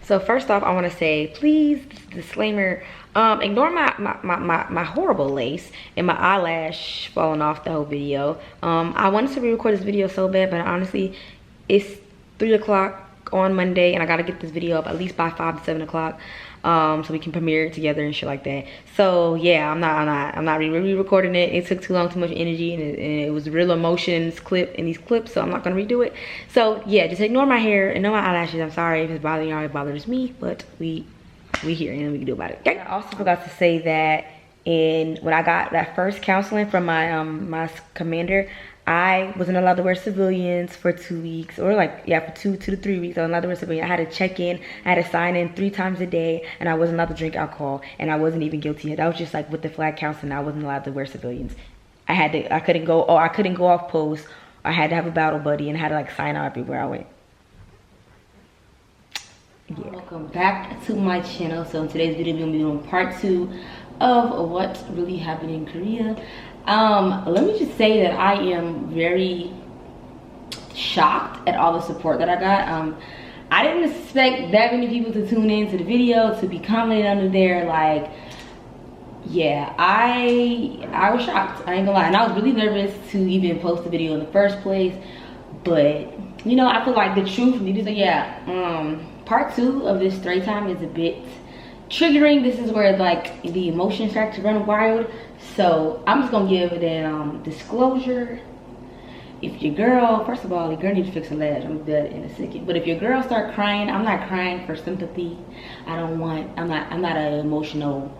So first off, I want to say, please, disclaimer, ignore my horrible lace and my eyelash falling off the whole video. I wanted to re-record this video so bad, but honestly, it's 3 o'clock on Monday, and I gotta get this video up at least by 5 to 7 o'clock, so we can premiere it together and shit like that. So yeah, I'm not re-recording it. It took too long, too much energy, and it was real emotions clip in these clips, so I'm not gonna redo it. So yeah, just ignore my hair and no my eyelashes. I'm sorry if it's bothering y'all. It bothers me, but we here and we can do about it. Okay? I also forgot to say that when I got that first counseling from my my commander, I wasn't allowed to wear civilians for 2 weeks, or like, yeah, for 2 to 3 weeks. I wasn't allowed to wear civilians. I had to check in, I had to sign in 3 times a day, and I wasn't allowed to drink alcohol, and I wasn't even guilty. That was just like with the flag counseling. I wasn't allowed to wear civilians. I couldn't go off post. I had to have a battle buddy, and I had to like sign out everywhere I went. Yeah. Welcome back to my channel. So in today's video, we're gonna be doing part 2 of what really happened in Korea. Let me just say that I am very shocked at all the support that I got. I didn't expect that many people to tune in to the video, to be commenting under there. Like, yeah, I was shocked, I ain't gonna lie. And I was really nervous to even post the video in the first place, but you know, I feel like the truth needed to, yeah, part 2 of this story time is a bit triggering. This is where like the emotions start to run wild. So I'm just gonna give it a disclosure. If your girl, first of all, your girl needs to fix her lash. I'm dead in a second. But if your girl start crying, I'm not crying for sympathy. I'm not an emotional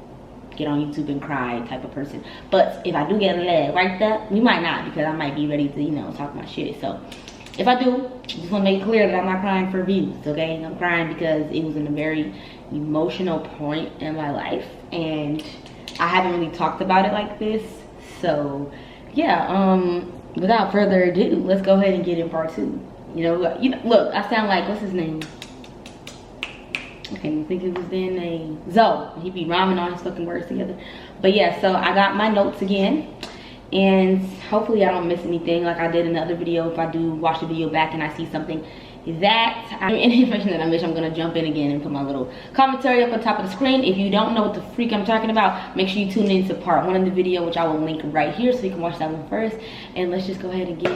get on YouTube and cry type of person. But if I do get a leg right there, we might not, because I might be ready to, you know, talk my shit. So if I do, just want to make it clear that I'm not crying for views, okay? I'm crying because it was in a very emotional point in my life, and I haven't really talked about it like this. So yeah, without further ado, let's go ahead and get in part 2. You know, look, I sound like, what's his name? I can't even think of his damn name. Zoe. He be rhyming all his fucking words together. But yeah, so I got my notes again, and hopefully I don't miss anything like I did in the other video. If I do watch the video back and I see something that any information that I miss, I'm gonna jump in again and put my little commentary up on top of the screen. If you don't know what the freak I'm talking about, make sure you tune in to part 1 of the video, which I will link right here so you can watch that one first. And let's just go ahead and get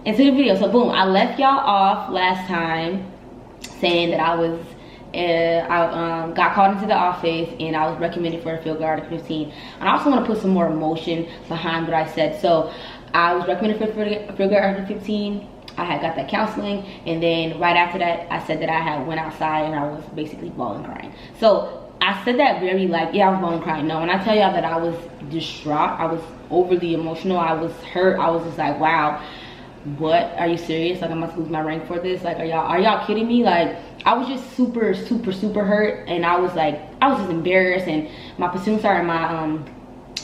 into the video. So boom, I left y'all off last time saying that I was got called into the office and I was recommended for a field guard at 15. And I also want to put some more emotion behind what I said. So I was recommended for a field guard at 15. I had got that counseling, and then right after that, I said that I had went outside and I was basically bawling crying. So I said that very like, yeah, I was bawling crying. No, when I tell y'all that I was distraught, I was overly emotional, I was hurt, I was just like, wow, what, are you serious? Like, I'm about to lose my rank for this? Like, are y'all kidding me? Like, I was just super hurt, and I was like, I was just embarrassed. And my platoon sergeant,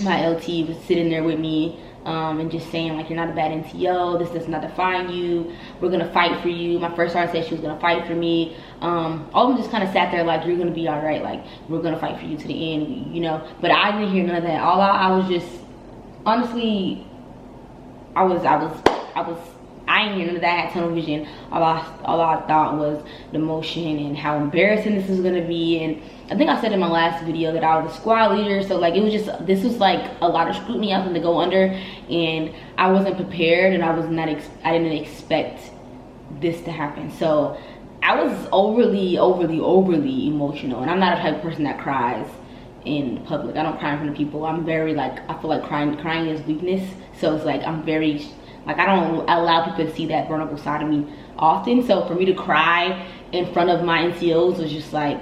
my LT was sitting there with me, and just saying like, you're not a bad NCO, this does not define you, we're gonna fight for you. My first sergeant said she was gonna fight for me. All of them just kind of sat there like, you're gonna be all right, like, we're gonna fight for you to the end, you know. But I didn't hear none of that. I was just, honestly, I didn't hear none of that. I had tunnel vision. All I thought was the motion and how embarrassing this was gonna be. And I think I said in my last video that I was a squad leader, so like, it was just, this was like a lot of scrutiny I was to go under, and I wasn't prepared, and I didn't expect this to happen. So I was overly emotional, and I'm not a type of person that cries in public. I don't cry in front of people. I'm very like, I feel like crying is weakness. So it's like, I'm very like, I don't allow people to see that vulnerable side of me often. So for me to cry in front of my NCOs was just like,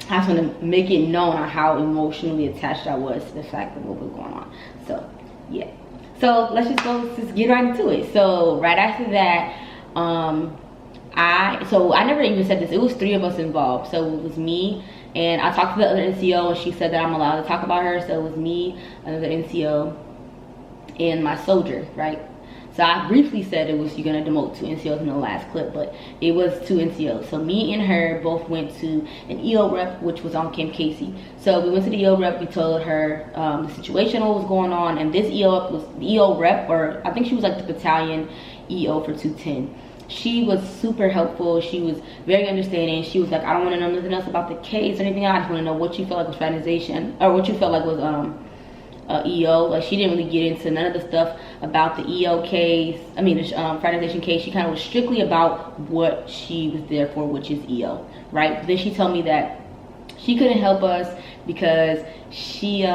I just want to make it known on how emotionally attached I was to the fact of what was going on. So yeah, so let's just get right into it. So right after that, I never even said this, it was 3 of us involved. So it was me, and I talked to the other NCO, and she said that I'm allowed to talk about her. So it was me, another NCO, and my soldier, right? So I briefly said it was, you're gonna demote 2 NCOs in the last clip, but it was 2 NCOs. So me and her both went to an EO rep, which was on Camp Casey. So we went to the EO rep, we told her the situation, what was going on, and this EO was the EO rep, or I think she was like the battalion EO for 210. she was super helpful. She was very understanding. She was like, I don't want to know nothing else about the case or anything. I just want to know what you felt like was fraternization, or what you felt like was EO. Like, she didn't really get into none of the stuff about the EO case, the fraternization case. She kind of was strictly about what she was there for, which is EO, right? Then she told me that she couldn't help us because she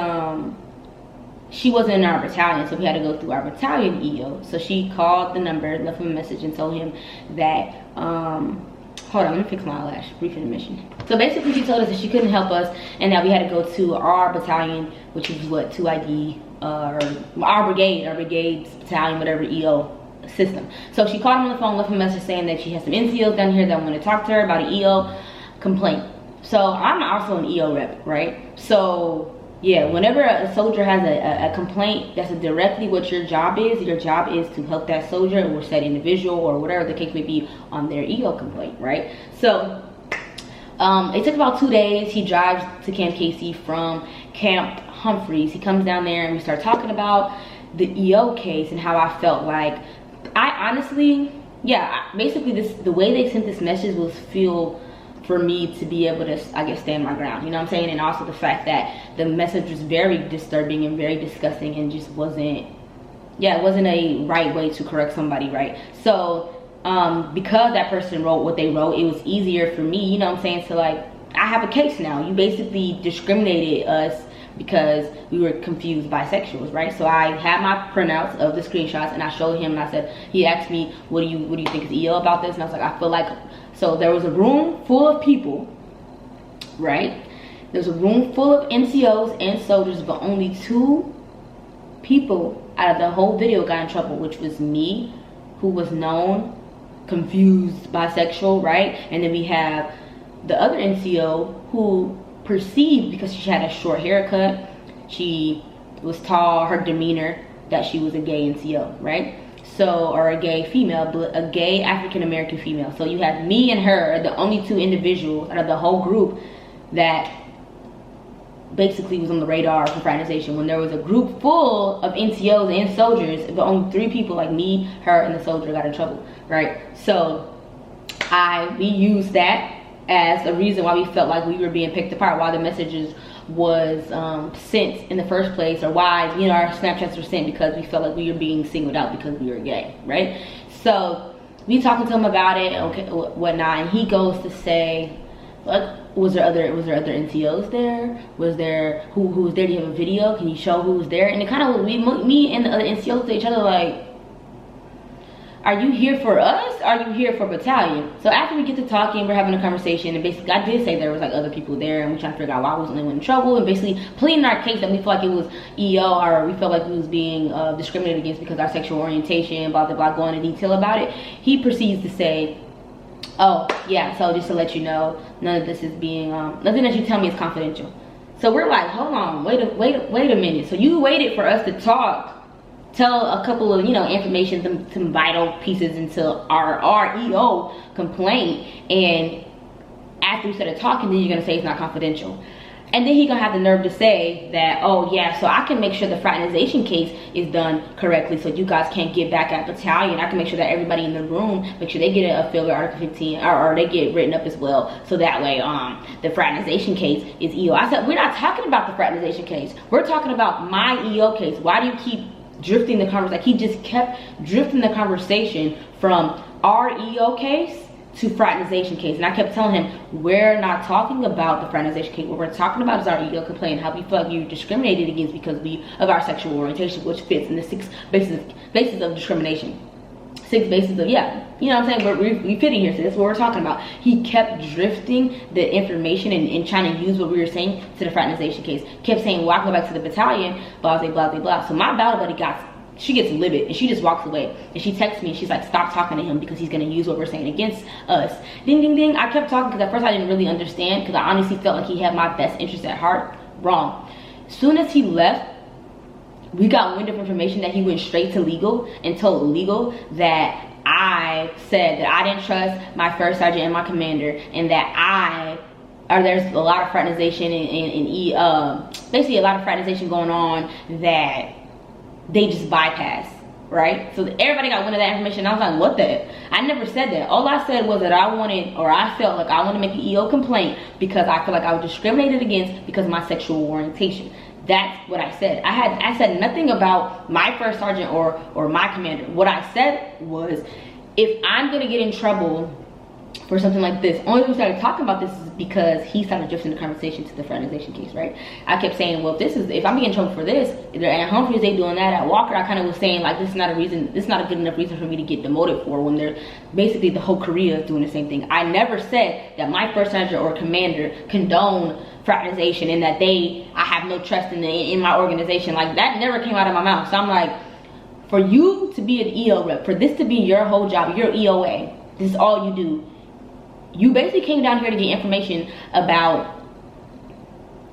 wasn't in our battalion, so we had to go through our battalion EO. So she called the number, left him a message, and told him that, hold on, let me fix my eyelash, brief intermission. So basically she told us that she couldn't help us and that we had to go to our battalion, which is what, 2ID, or our brigade's battalion, whatever, EO system. So she called him on the phone, left him a message saying that she has some NCOs down here that want to talk to her about an EO complaint. So I'm also an EO rep, right? So yeah, whenever a soldier has a complaint, that's directly what your job is. Your job is to help that soldier or said individual or whatever the case may be on their EO complaint, right? So it took about 2 days. He drives to Camp Casey from Camp Humphreys. He comes down there and we start talking about the EO case and how I felt like, I honestly, yeah, basically the way they sent this message was for me to be able to, I guess, stand my ground, you know what I'm saying? And also the fact that the message was very disturbing and very disgusting and just wasn't, yeah, it wasn't a right way to correct somebody, right? So because that person wrote what they wrote, it was easier for me, you know what I'm saying, to like, I have a case now. You basically discriminated us because we were confused bisexuals, right? So I had my printouts of the screenshots and I showed him and I said, he asked me, what do you think is EO about this? And I was like, I feel like, so there was a room full of people, right? There was a room full of NCOs and soldiers, but only 2 people out of the whole video got in trouble, which was me, who was known confused bisexual, right? And then we have the other NCO who perceived, because she had a short haircut, she was tall, her demeanor, that she was a gay NCO, right? So, or a gay female, a gay African American female. So you have me and her, the only 2 individuals out of the whole group that basically was on the radar for fraternization, when there was a group full of NCOs and soldiers, but only 3 people, like me, her, and the soldier, got in trouble, right? So we used that as a reason why we felt like we were being picked apart, why the messages was sent in the first place, or why, you know, our Snapchats were sent, because we felt like we were being singled out because we were gay, right? So we talking to him about it, okay, whatnot, and he goes to say, like, was there other NCOs there? Was there who was there? Do you have a video? Can you show who was there? And it kind of, me and the other NCOs to each other like, are you here for us? Are you here for battalion? So after we get to talking, we're having a conversation, and basically I did say there was like other people there, and we trying to figure out why we was the only one in trouble, and basically pleading our case that we felt like it was EO, or we felt like we was being discriminated against because our sexual orientation, blah blah blah, going into detail about it. He proceeds to say, oh yeah, so just to let you know, none of this is being nothing that you tell me is confidential. So we're like, hold on, wait a minute. So you waited for us to talk, tell a couple of, you know, information, some vital pieces into our EO complaint, and after we started talking, then you're gonna say it's not confidential. And then he gonna have the nerve to say that, oh yeah, so I can make sure the fraternization case is done correctly, so you guys can't get back at battalion. I can make sure that everybody in the room, make sure they get a filler Article 15, or they get written up as well, so that way the fraternization case is EO. I said, we're not talking about the fraternization case. We're talking about my EO case. Why do you keep drifting the conversation? Like, he just kept drifting the conversation from our EO case to fraternization case, and I kept telling him, we're not talking about the fraternization case. What we're talking about is our EO complaint, how we feel like you're discriminated against because of our sexual orientation, which fits in the 6 bases of discrimination. 6 bases of, yeah, you know what I'm saying, we fit in here, so that's what we're talking about. He kept drifting the information and trying to use what we were saying to the fraternization case. Kept saying, well, I go back to the battalion, blah blah blah blah. So my battle buddy she gets livid and she just walks away, and she texts me and she's like, stop talking to him because he's gonna use what we're saying against us. Ding ding ding. I kept talking because at first I didn't really understand, because I honestly felt like he had my best interest at heart. Wrong. Soon as he left, we got wind of information that he went straight to legal and told legal that I said that I didn't trust my first sergeant and my commander, and that there's a lot of fraternization and basically a lot of fraternization going on that they just bypass. right? So everybody got wind of that information. I was like, what the? I never said that. All I said was that I wanted, or I felt like I wanted to make an EO complaint because I feel like I was discriminated against because of my sexual orientation. That's what I said. I said nothing about my first sergeant or my commander. What I said was, if I'm gonna get in trouble for something like this, only reason we started talking about this is because he started drifting the conversation to the fraternization case, right? I kept saying, well, if I'm getting in trouble for this, at Humphreys they doing that, at Walker I kind of was saying like, this is not a good enough reason for me to get demoted for, when they're basically the whole Korea is doing the same thing. I never said that my first sergeant or commander condone fraternization and that I have no trust in my organization. Like, that never came out of my mouth. So I'm like, for you to be an EO rep, for this to be your whole job, your EOA, this is all you do. You basically came down here to get information about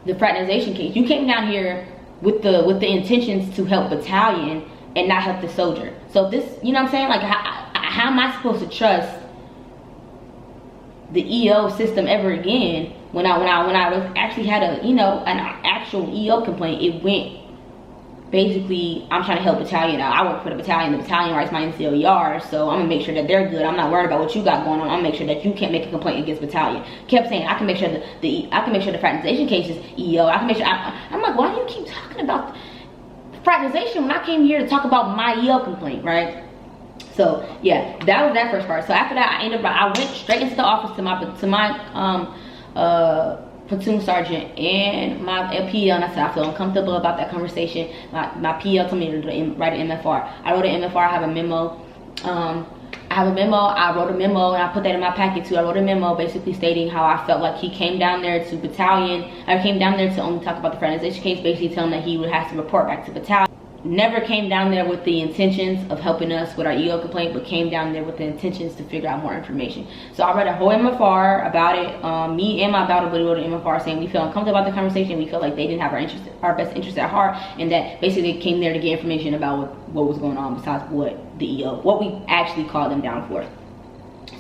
the fraternization case. You came down here with the intentions to help battalion and not help the soldier. So this, you know what I'm saying? Like, how am I supposed to trust the EO system ever again when I actually had an actual EO complaint? It went basically, I'm trying to help battalion out. I work for the battalion writes my NCOER, so I'm gonna make sure that they're good. I'm not worried about what you got going on. I'm gonna make sure that you can't make a complaint against battalion. Kept saying I can make sure the fraternization case is EO. I can make sure. I'm like, why do you keep talking about fraternization when I came here to talk about my EO complaint, right? So yeah, that was that first part. So after that, I went straight into the office to my platoon sergeant and my PL, and I said I feel uncomfortable about that conversation. My PL told me to write an MFR. I wrote an MFR. I have a memo. I wrote a memo and I put that in my packet too. I wrote a memo basically stating how I felt like he came down there to battalion. I came down there to only talk about the fraternization case, basically telling him that he would have to report back to battalion. Never came down there with the intentions of helping us with our EO complaint, but came down there with the intentions to figure out more information. So I read a whole MFR about it. Me and my battle buddy wrote an MFR saying we feel uncomfortable about the conversation. We feel like they didn't have our best interest at heart, and that basically they came there to get information about what was going on besides what we actually called them down for.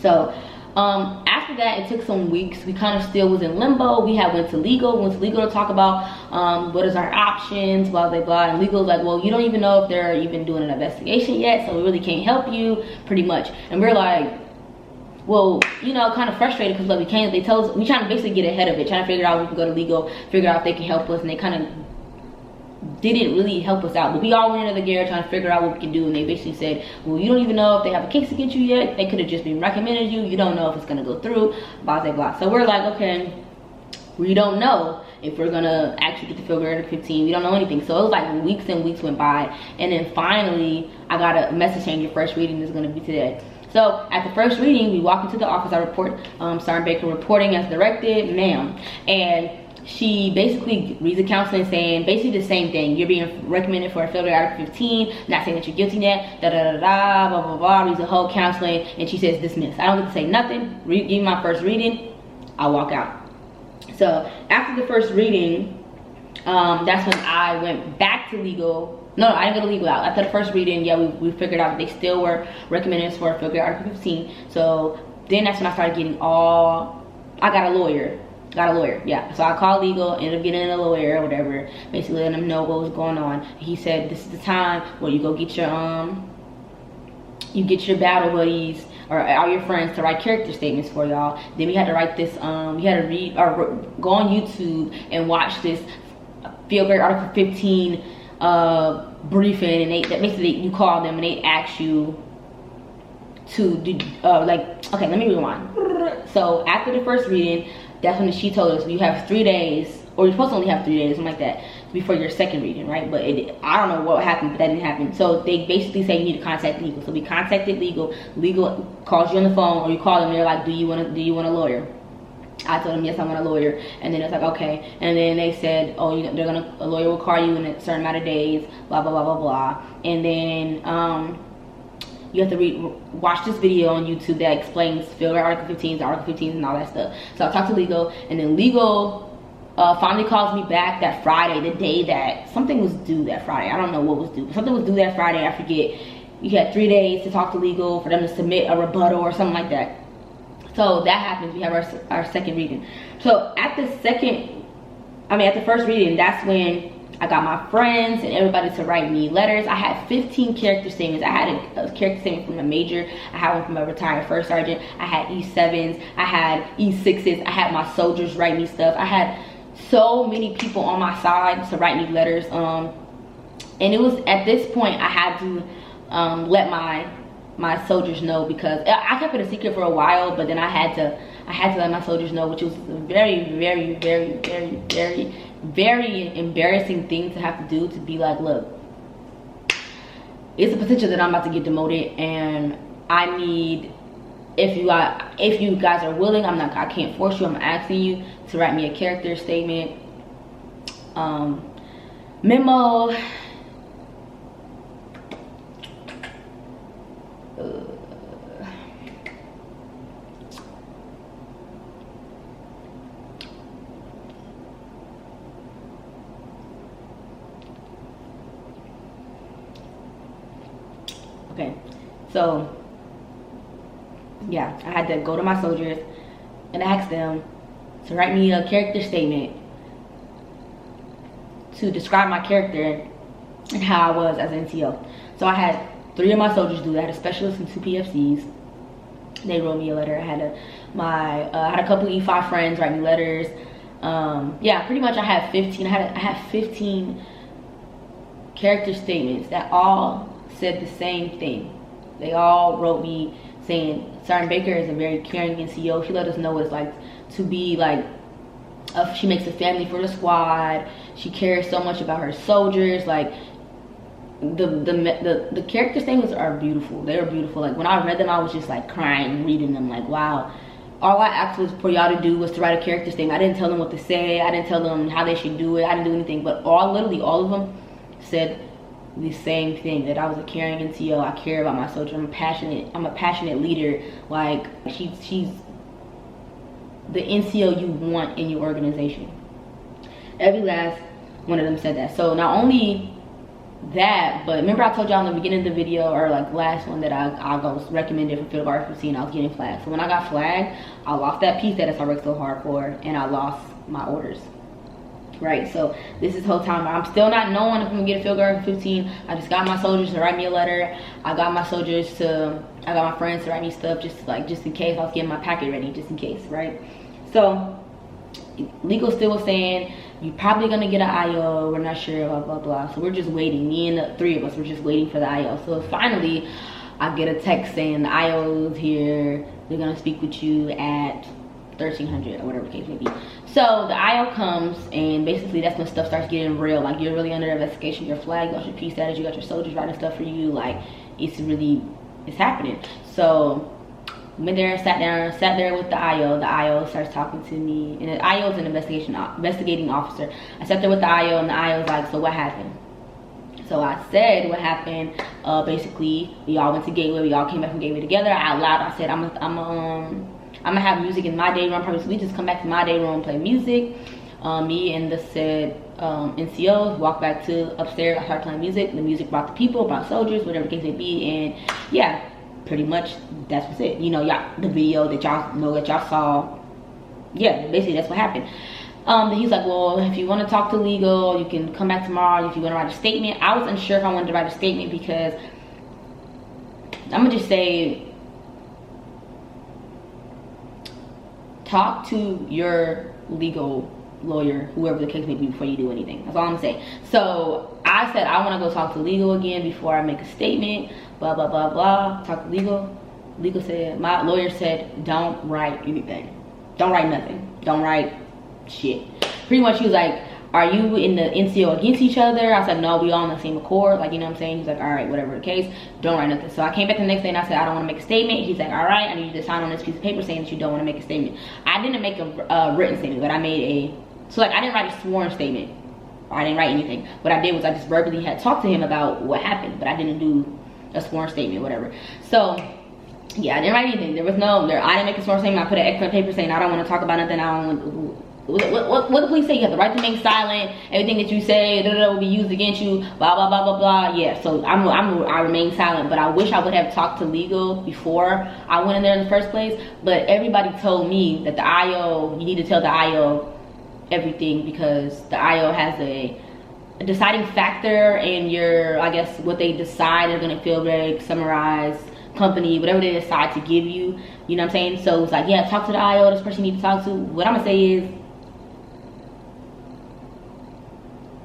So after that, it took some weeks. We kind of still was in limbo. We went to legal to talk about what is our options, blah blah blah. And legal was like, well, you don't even know if they're even doing an investigation yet, so we really can't help you, pretty much. And we're like, well, kind of frustrated because they tell us, we trying to basically get ahead of it, trying to figure out if we can go to legal, figure out if they can help us, and they kind of didn't really help us out. But we all went into the garage trying to figure out what we can do, and they basically said, well, you don't even know if they have a case against you yet. They could have just been recommended you. You don't know if it's going to go through, blah blah blah. So we're like, okay, we don't know if we're gonna actually get the field grade 15. We don't know anything. So it was like weeks and weeks went by, and then finally I got a message saying your first reading is going to be today. So at the first reading, we walk into the office. I report Sergeant Baker reporting as directed, ma'am, and she basically reads the counseling saying basically the same thing. You're being recommended for a field grade Article 15, not saying that you're guilty yet, blah blah blah, reads the whole counseling, and she says dismiss. I don't get to say nothing. Give me my first reading, I walk out. So after the first reading, that's when I went back to legal. No, I didn't go to legal out. After the first reading, yeah, we figured out that they still were recommending us for a field grade Article 15. So then that's when I started getting I got a lawyer, yeah. So I called legal, ended up getting a lawyer or whatever, basically letting them know what was going on. He said this is the time where you go get your battle buddies or all your friends to write character statements for y'all. Then we had to write this, you had to read or go on YouTube and watch this field grade Article 15 briefing, and that basically you call them and they ask you to do okay, let me rewind. So after the first reading, that's when she told us you have 3 days, or you're supposed to only have 3 days, something like that, before your second reading, right? But I don't know what happened, but that didn't happen. So they basically say you need to contact legal. So we contacted legal. Legal calls you on the phone, or you call them. They're like, do you want a lawyer? I told them yes, I want a lawyer. And then it's like, okay. And then they said, oh, a lawyer will call you in a certain amount of days, blah blah blah blah blah. And then you have to watch this video on YouTube that explains field grade Article 15s, Article 15s, and all that stuff. So I talked to legal, and then legal finally calls me back that Friday, the day that something was due that Friday. I don't know what was due, but something was due that Friday. I forget. You had 3 days to talk to legal for them to submit a rebuttal or something like that. So that happens. We have our second reading. So at the first reading, that's when I got my friends and everybody to write me letters. I had 15 character statements. I had a character statement from a major. I had one from a retired first sergeant. I had E7s. I had E6s. I had my soldiers write me stuff. I had so many people on my side to write me letters. And it was at this point I had to let my soldiers know, because I kept it a secret for a while, but then I had to let my soldiers know, which was a very, very, very, very, very, very embarrassing thing to have to do, to be like, look, it's a potential that I'm about to get demoted, and I need, if you guys are willing, I can't force you, I'm asking you to write me a character statement, memo, okay, so yeah, I had to go to my soldiers and ask them to write me a character statement to describe my character and how I was as an NCO. So I had 3 of my soldiers do that. I had a specialist and 2 PFCs. They wrote me a letter. I had a couple E5 friends write me letters. Yeah, pretty much I had 15. I had 15 character statements that all said the same thing. They all wrote me saying Sergeant Baker is a very caring NCO. She let us know what it's like to be like, she makes a family for the squad. She cares so much about her soldiers. Like the character statements are beautiful. They are beautiful. Like when I read them, I was just like crying reading them. Like, wow. All I asked was for y'all to do was to write a character statement. I didn't tell them what to say. I didn't tell them how they should do it. I didn't do anything. But literally all of them said the same thing, that I was a caring NCO. I care about my soldiers. I'm a passionate leader. Like she's the NCO you want in your organization. Every last one of them said that. So not only that, but remember I told y'all in the beginning of the video, or like last one, that I was recommended for field guard and I was getting flagged. So when I got flagged, I lost that piece that I worked so hard for, and I lost my orders. Right, so this is the whole time I'm still not knowing if I'm gonna get a field guard for 15. I just got my soldiers to write me a letter. I got my friends to write me stuff, just in case I was getting my packet ready, just in case, right? So legal still was saying you're probably gonna get an IO, we're not sure, blah blah blah. So we're just waiting. Me and the 3 of us were just waiting for the IO. So finally I get a text saying the IO's here, they're gonna speak with you at 1300 or whatever the case may be. So the IO comes, and basically that's when stuff starts getting real. Like, you're really under investigation, you're flagged, you got your P status, you got your soldiers writing stuff for you. Like, it's happening. So went there and sat there with the IO. The IO starts talking to me, and the IO is an investigating officer. I sat there with the IO, and the IO was like, so what happened? So I said what happened. Basically, we all went to Gateway. We all came back from Gateway together. Out loud, I said, I'm gonna have music in my day room. Probably we just come back to my day room and play music. Me and the said NCOs walked back to upstairs. I started playing music. The music brought the people, brought soldiers, whatever the case may be. And yeah, pretty much that's what's it. You know, y'all, the video that y'all know that y'all saw. Yeah, basically that's what happened. He's like, well, if you want to talk to legal, you can come back tomorrow. If you want to write a statement, I was unsure if I wanted to write a statement, because I'm gonna just say, talk to your legal lawyer, whoever the case may be, before you do anything. That's all I'm gonna say. So I said I want to go talk to legal again before I make a statement. Blah blah blah blah. Talk to legal. Legal said, my lawyer said, don't write anything. Don't write nothing. Don't write shit. Pretty much, he was like, are you in the NCO against each other? I said, no, we all in the same accord. Like, you know what I'm saying? He's like, all right, whatever the case, don't write nothing. So I came back the next day and I said, I don't want to make a statement. He's like, all right, I need you to sign on this piece of paper saying that you don't want to make a statement. I didn't make a written statement, but I made I didn't write a sworn statement. I didn't write anything. What I did was I just verbally had talked to him about what happened, but I didn't do a sworn statement, whatever. So yeah, I didn't write anything. I didn't make a sworn statement. I put an extra paper saying I don't want to talk about nothing. I don't want. What the police say? You have the right to remain silent. Everything that you say will be used against you. Blah blah blah blah blah. Yeah. So I remain silent. But I wish I would have talked to legal before I went in there in the first place. But everybody told me that the IO, you need to tell the IO everything, because the IO has deciding factor in your, I guess, what they decide is going to feel very summarized company, whatever they decide to give you. You know what I'm saying? So it's like, yeah, talk to the IO, this person you need to talk to. What I'm gonna say is,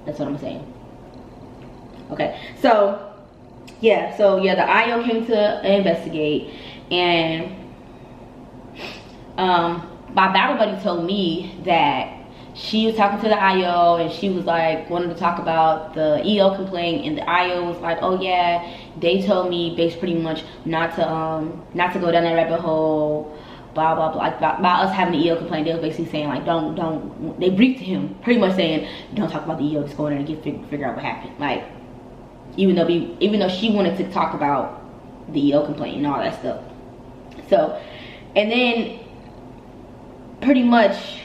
that's what I'm saying. Okay, so yeah, the IO came to investigate, and my battle buddy told me that she was talking to the IO and she was like wanted to talk about the EO complaint, and the IO was like, oh yeah, they told me basically pretty much not to go down that rabbit hole, blah blah blah, like about us having the EO complaint. They were basically saying like don't they briefed him pretty much saying don't talk about the EO, just go in there and figure out what happened. Like even though she wanted to talk about the EO complaint and all that stuff. So and then pretty much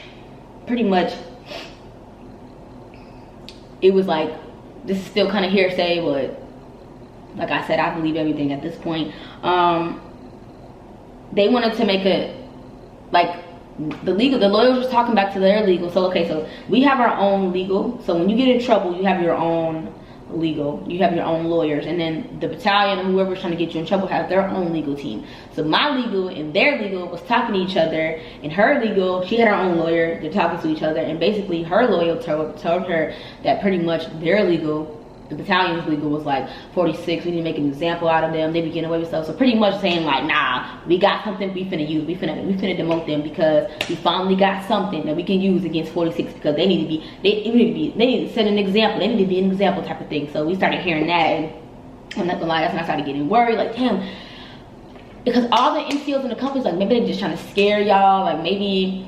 it was like, this is still kind of hearsay, but like I said, I believe everything at this point. They wanted to make the lawyers was talking back to their legal. So okay, so we have our own legal. So when you get in trouble, you have your own legal, you have your own lawyers, and then the battalion and whoever's trying to get you in trouble have their own legal team. So my legal and their legal was talking to each other, and her legal, she had her own lawyer, they're talking to each other, and basically her lawyer told her that pretty much their legal, the battalion's legal, was like 46, we need to make an example out of them, they be getting away with stuff. So pretty much saying like, nah, we got something we finna use, we finna demote them because we finally got something that we can use against 46, because they need to set an example, they need to be an example type of thing. So we started hearing that, and I'm not gonna lie, that's when I started getting worried, like damn, because all the NCOs in the companies, like maybe they're just trying to scare y'all, like maybe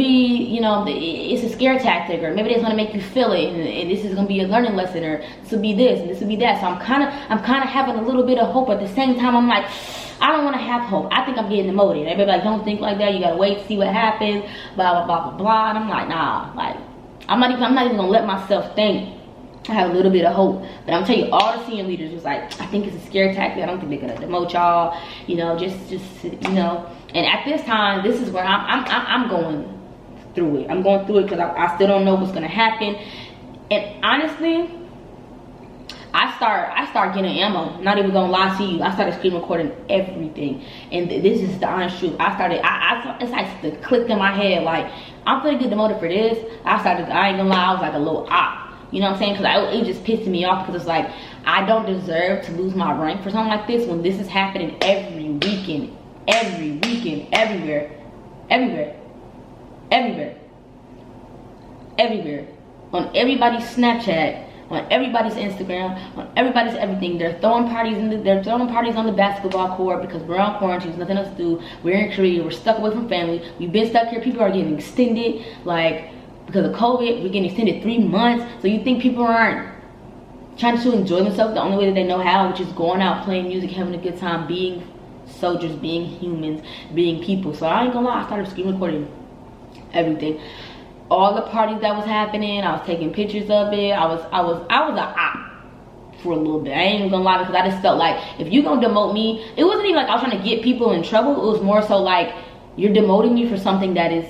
you know it's a scare tactic, or maybe they just want to make you feel it, and this is gonna be a learning lesson, or this will be this and this will be that. So I'm kind of having a little bit of hope. At the same time, I'm like, I don't want to have hope. I think I'm getting demoted. Everybody like, don't think like that, you gotta wait to see what happens, blah blah blah blah blah. And I'm like, nah, like I'm not even gonna let myself think. I have a little bit of hope, but I'm telling you, all the senior leaders was like, I think it's a scare tactic, I don't think they're gonna demote y'all, you know, just you know. And at this time, this is where I'm going through it. I'm going through it because I still don't know what's gonna happen. And honestly, I start getting ammo. I'm not even gonna lie to you. I started screen recording everything, and this is the honest truth. It's like the clicked in my head, like I'm gonna get demoted for this. I ain't gonna lie, I was like a little op. You know what I'm saying? Because it just pissed me off, because it's like, I don't deserve to lose my rank for something like this when this is happening every weekend, everywhere. On everybody's Snapchat, on everybody's Instagram, on everybody's everything. They're throwing parties on the basketball court because we're on quarantine, there's nothing else to do. We're in Korea, we're stuck away from family. We've been stuck here, people are getting extended, like, because of COVID, we're getting extended 3 months. So you think people aren't trying to enjoy themselves the only way that they know how, which is going out, playing music, having a good time, being soldiers, being humans, being people. So I ain't gonna lie, I started screen recording everything. All the parties that was happening, I was taking pictures of it. I was an op for a little bit. I ain't even gonna lie, because I just felt like if you gonna demote me, it wasn't even like I was trying to get people in trouble. It was more so like, you're demoting me for something that is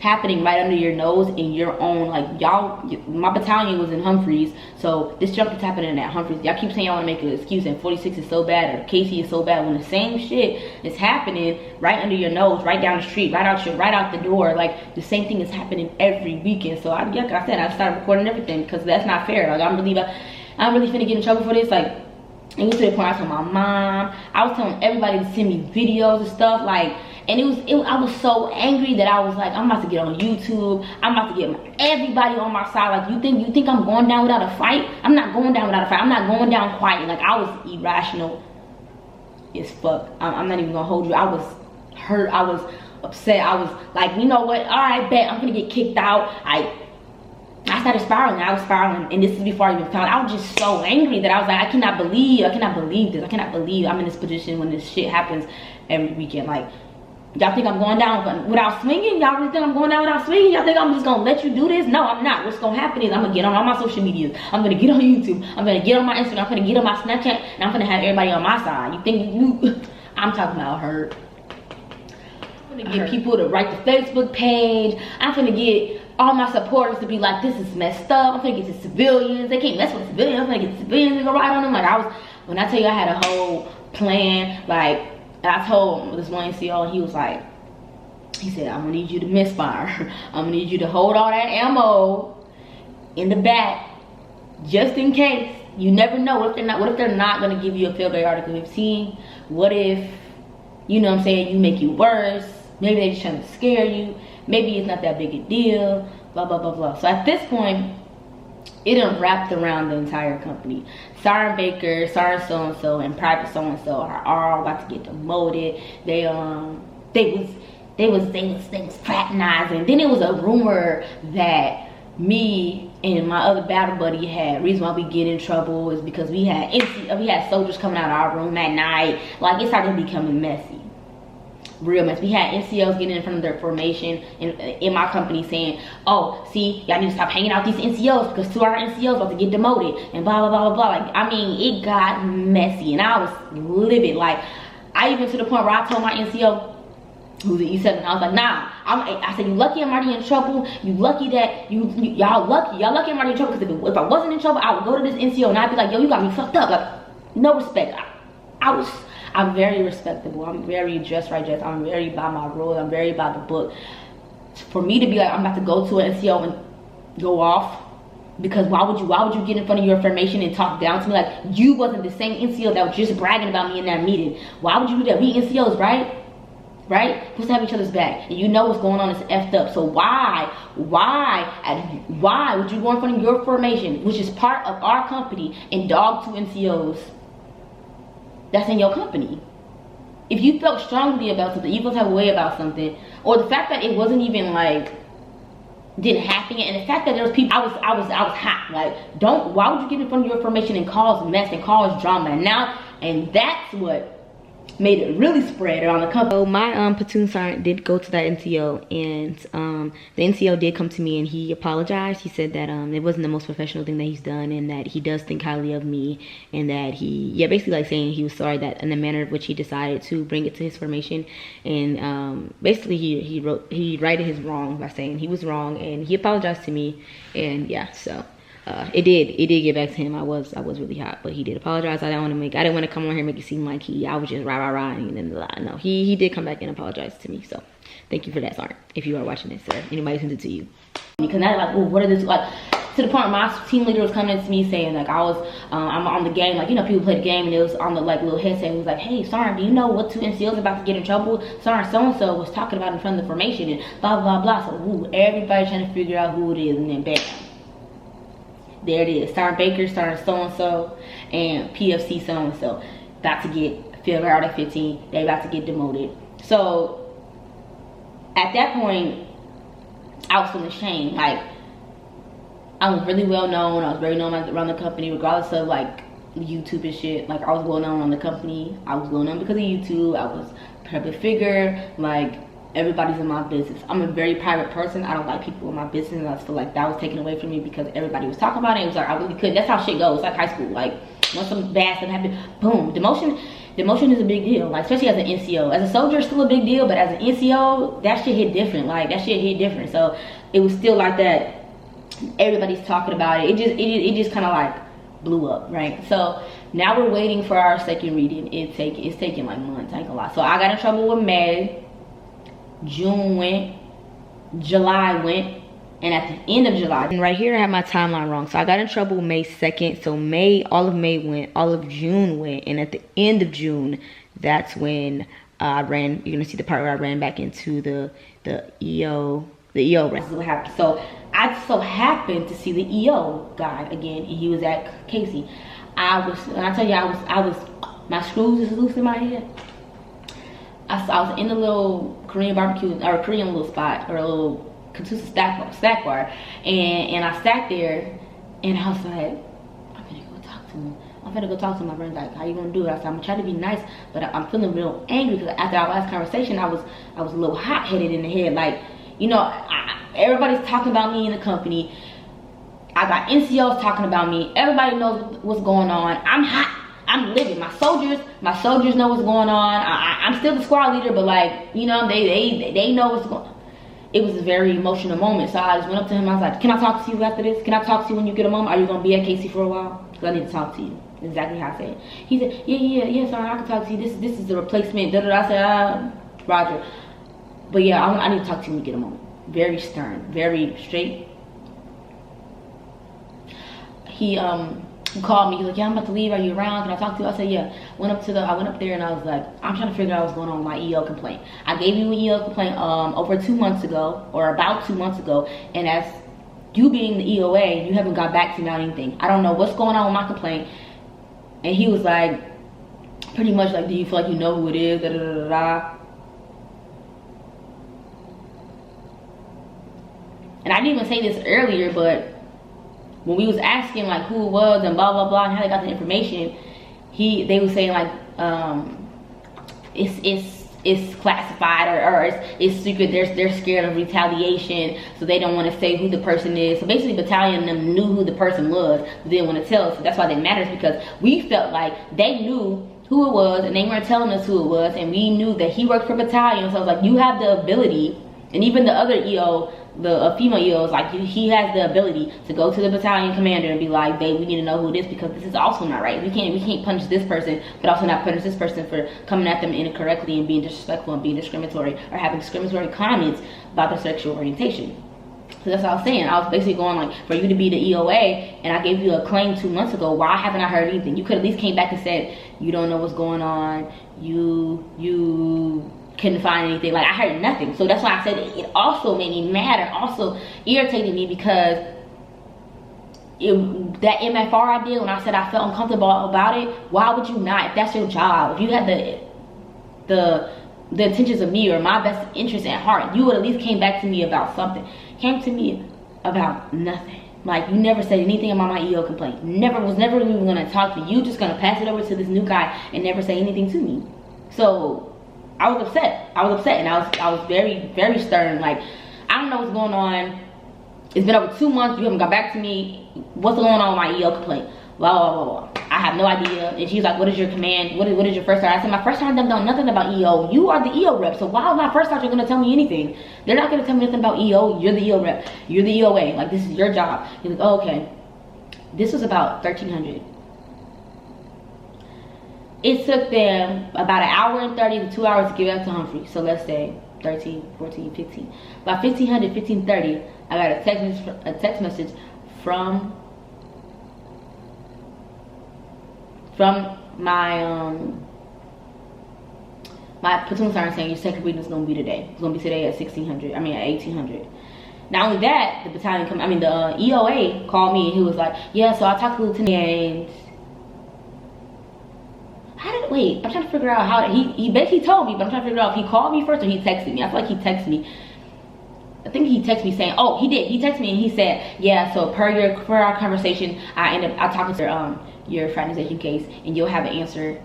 happening right under your nose in your own, like, y'all, my battalion was in Humphreys, so this jump is happening at Humphreys. Y'all keep saying y'all want to make an excuse and 46 is so bad or Casey is so bad, when the same shit is happening right under your nose, right down the street, right out the door. Like, the same thing is happening every weekend. So like I said, I started recording everything, because that's not fair. Like, I'm really finna get in trouble for this. Like, it was to the point I told my mom, I was telling everybody to send me videos and stuff, like, and I was so angry that I was like, I'm about to get on YouTube. I'm about to get everybody on my side. Like, you think I'm going down without a fight? I'm not going down without a fight. I'm not going down quiet. Like, I was irrational as fuck. I'm not even gonna hold you. I was hurt. I was upset. I was like, you know what? All right, bet I'm gonna get kicked out. I started spiraling. I was spiraling, and this is before I even found. I was just so angry that I was like, I cannot believe this. I cannot believe I'm in this position when this shit happens every weekend. Like, y'all think I'm going down without swinging? Y'all really think I'm going down without swinging? Y'all think I'm just gonna let you do this? No, I'm not. What's gonna happen is I'm gonna get on all my social medias. I'm gonna get on YouTube. I'm gonna get on my Instagram. I'm gonna get on my Snapchat, and I'm gonna have everybody on my side. You think I'm talking about hurt. I'm gonna get people to write the Facebook page. I'm gonna get all my supporters to be like, this is messed up. I'm finna get to civilians. They can't mess with civilians. I'm finna get to civilians and go right on them. Like, when I tell you I had a whole plan, like, I told this one NCO, and he was like, he said, I'm gonna need you to misfire. I'm gonna need you to hold all that ammo in the back, just in case. You never know. What if they're not gonna give you a field grade Article 15? What if, you know what I'm saying, you make you worse? Maybe they're just trying to scare you. Maybe it's not that big a deal. Blah, blah, blah, blah. So at this point, it done wrapped around the entire company. Sergeant Baker, Sergeant so-and-so, and Private so-and-so are all about to get demoted. They was fraternizing. Then it was a rumor that me and my other battle buddy had, reason why we get in trouble is because we had soldiers coming out of our room at night. Like, it started becoming messy, real mess. We had NCOs getting in front of their formation in my company saying, oh, see, y'all need to stop hanging out these NCOs because two of our NCOs about to get demoted and blah blah blah blah blah. Like, I mean, it got messy, and I was livid. Like, I even to the point where I told my NCO, who's the E7, I was like, nah. I said, you lucky I'm already in trouble. You lucky that y'all lucky I'm already in trouble, because if I wasn't in trouble, I would go to this NCO and I'd be like, yo, you got me fucked up. Like, no respect. I'm very respectable. I'm very dressed right dressed. I'm very by my rules. I'm very by the book. For me to be like, I'm about to go to an NCO and go off, because why would you get in front of your information and talk down to me? Like, you wasn't the same NCO that was just bragging about me in that meeting. Why would you do that? We NCOs, right? Right? We're supposed to have each other's back, and you know what's going on is effed up. So why would you go in front of your formation, which is part of our company, and dog two NCOs that's in your company? If you felt strongly about something, you felt have a way about something, or the fact that it wasn't even like didn't happen, and the fact that there was people, I was hot. Like, why would you get in front of your formation and cause mess and cause drama? And that's what made it really spread around the company. So my platoon sergeant did go to that NCO, and the NCO did come to me and he apologized. He said that it wasn't the most professional thing that he's done, and that he does think highly of me, and that he, basically like saying he was sorry that in the manner in which he decided to bring it to his formation, and basically he righted his wrong by saying he was wrong, and he apologized to me, and yeah, so. It did get back to him. I was really hot, but he did apologize. I didn't want to come on here and make it seem like I was just rah and then no, he did come back and apologize to me. So thank you for that, Sergeant, if you are watching this, or anybody sent it to you. Because now like, oh, what are this, like, to the point where my team leader was coming to me saying like, I'm on the game, like, you know, people play the game, and it was on the like little headset. It was like, hey, Sergeant, do you know what two NCOs about to get in trouble? Sergeant so-and-so was talking about in front of the formation and blah blah blah. So everybody trying to figure out who it is, and then bam, there it is. Sergeant Baker, Sergeant so-and-so, and PFC so-and-so about to get field grade Article 15. They about to get demoted. So at that point, I was feeling shame. Like, I was really well known. I was very known around the company, regardless of like YouTube and shit. Like, I was well known on the company. I was well known because of YouTube. I was a public figure. Like, everybody's in my business. I'm a very private person. I don't like people in my business, and I feel like that was taken away from me because everybody was talking about it. It was like, I really couldn't. That's how shit goes. It's like high school. Like, once some bad stuff happened, boom, demotion is a big deal. Like, especially as an NCO. As a soldier, it's still a big deal, but as an NCO, that shit hit different. Like, that shit hit different. So it was still like that. Everybody's talking about it. It just kind of like blew up, right? So now we're waiting for our second reading. It's taking like months. I ain't gonna lie. So I got in trouble with May. June went, July went, and at the end of July, and right here I have my timeline wrong. So I got in trouble May 2nd. So all of May went, all of June went, and at the end of June, that's when I ran. You're gonna see the part where I ran back into the EO. The EO. This is what happened. So I so happened to see the EO guy again, and he was at Casey. When I tell you, I was my screws is loose in my head. I was in a little Korean barbecue, or a Korean little spot, or a little Katsusa snack bar, and I sat there, and I was like, I'm gonna go talk to him. I'm gonna go talk to my friend. Like, how you gonna do it? I said, I'm gonna try to be nice, but I'm feeling real angry because after our last conversation, I was a little hot-headed in the head. Like, you know, everybody's talking about me in the company. I got NCOs talking about me. Everybody knows what's going on. I'm hot. I'm living. My soldiers know what's going on. I'm still the squad leader, but like, you know, they know what's going on. it was a very emotional moment. So I just went up to him. I was like, can I talk to you after this? Can I talk to you when you get a moment? Are you going to be at Casey for a while? Because I need to talk to you. Exactly how I said it. He said, yeah, sorry, I can talk to you. This is the replacement. I said, Roger. But yeah, I need to talk to you when you get a moment. Very stern, very straight. He called me. He's like, yeah, I'm about to leave. Are you around? Can I talk to you? I said, yeah. I went up there and I was like, I'm trying to figure out what's going on with my EO complaint. I gave you an EO complaint over 2 months ago, or about 2 months ago, and as you being the EOA, you haven't got back to me on anything. I don't know what's going on with my complaint. And he was like, pretty much like, do you feel like you know who it is? Da, da, da, da, da. And I didn't even say this earlier, but when we was asking like who it was and blah blah blah and how they got the information, they was saying like it's classified or it's secret. They're scared of retaliation, so they don't want to say who the person is. So basically, battalion and them knew who the person was, but they didn't want to tell us. So that's why that matters, because we felt like they knew who it was and they weren't telling us who it was, and we knew that he worked for battalion. So I was like, you have the ability, and even the other EO, the female EO, is like, he has the ability to go to the battalion commander and be like, babe, we need to know who it is, because this is also not right. We can't punish this person, but also not punish this person for coming at them incorrectly and being disrespectful and being discriminatory or having discriminatory comments about their sexual orientation. So that's what I was saying. I was basically going like, for you to be the EOA, and I gave you a claim 2 months ago, why haven't I heard anything? You could at least came back and said, you don't know what's going on, you couldn't find anything. Like, I heard nothing. So that's why I said it also made me mad, and also irritated me, because that MFR I did, when I said I felt uncomfortable about it, why would you not? If that's your job, if you had the intentions of me or my best interest at heart, you would at least came back to me about something. Came to me about nothing. Like, you never said anything about my EO complaint. Was never even gonna talk to me. You just gonna pass it over to this new guy and never say anything to me. So I was upset. And I was very, very stern. Like, I don't know what's going on. It's been over 2 months. You haven't got back to me. What's going on with my EO complaint? Blah, blah, blah, blah. I have no idea. And she's like, what is your command? What is your first sergeant? I said, my first sergeant don't know nothing about EO. You are the EO rep. So why is my first sergeant going to tell me anything? They're not going to tell me nothing about EO. You're the EO rep. You're the EOA. Like, this is your job. He's like, oh, okay. This was about 1300. It took them about an hour and 30 to 2 hours to get back to Humphrey. So let's say 13, 14, 15. About 1500, 1530, I got a text message from my my platoon sergeant saying your second reading is gonna be today. It's gonna be today at 1800. Not only that, the battalion the EOA called me, and he was like, yeah, so I talked to Lieutenant, and wait, I'm trying to figure out how he basically told me, but I'm trying to figure out if he called me first or he texted me. I feel like he texted me. I think he texted me saying, oh, he did. He texted me and he said, yeah, so per our conversation, I talked to your fraternization case, and you'll have an answer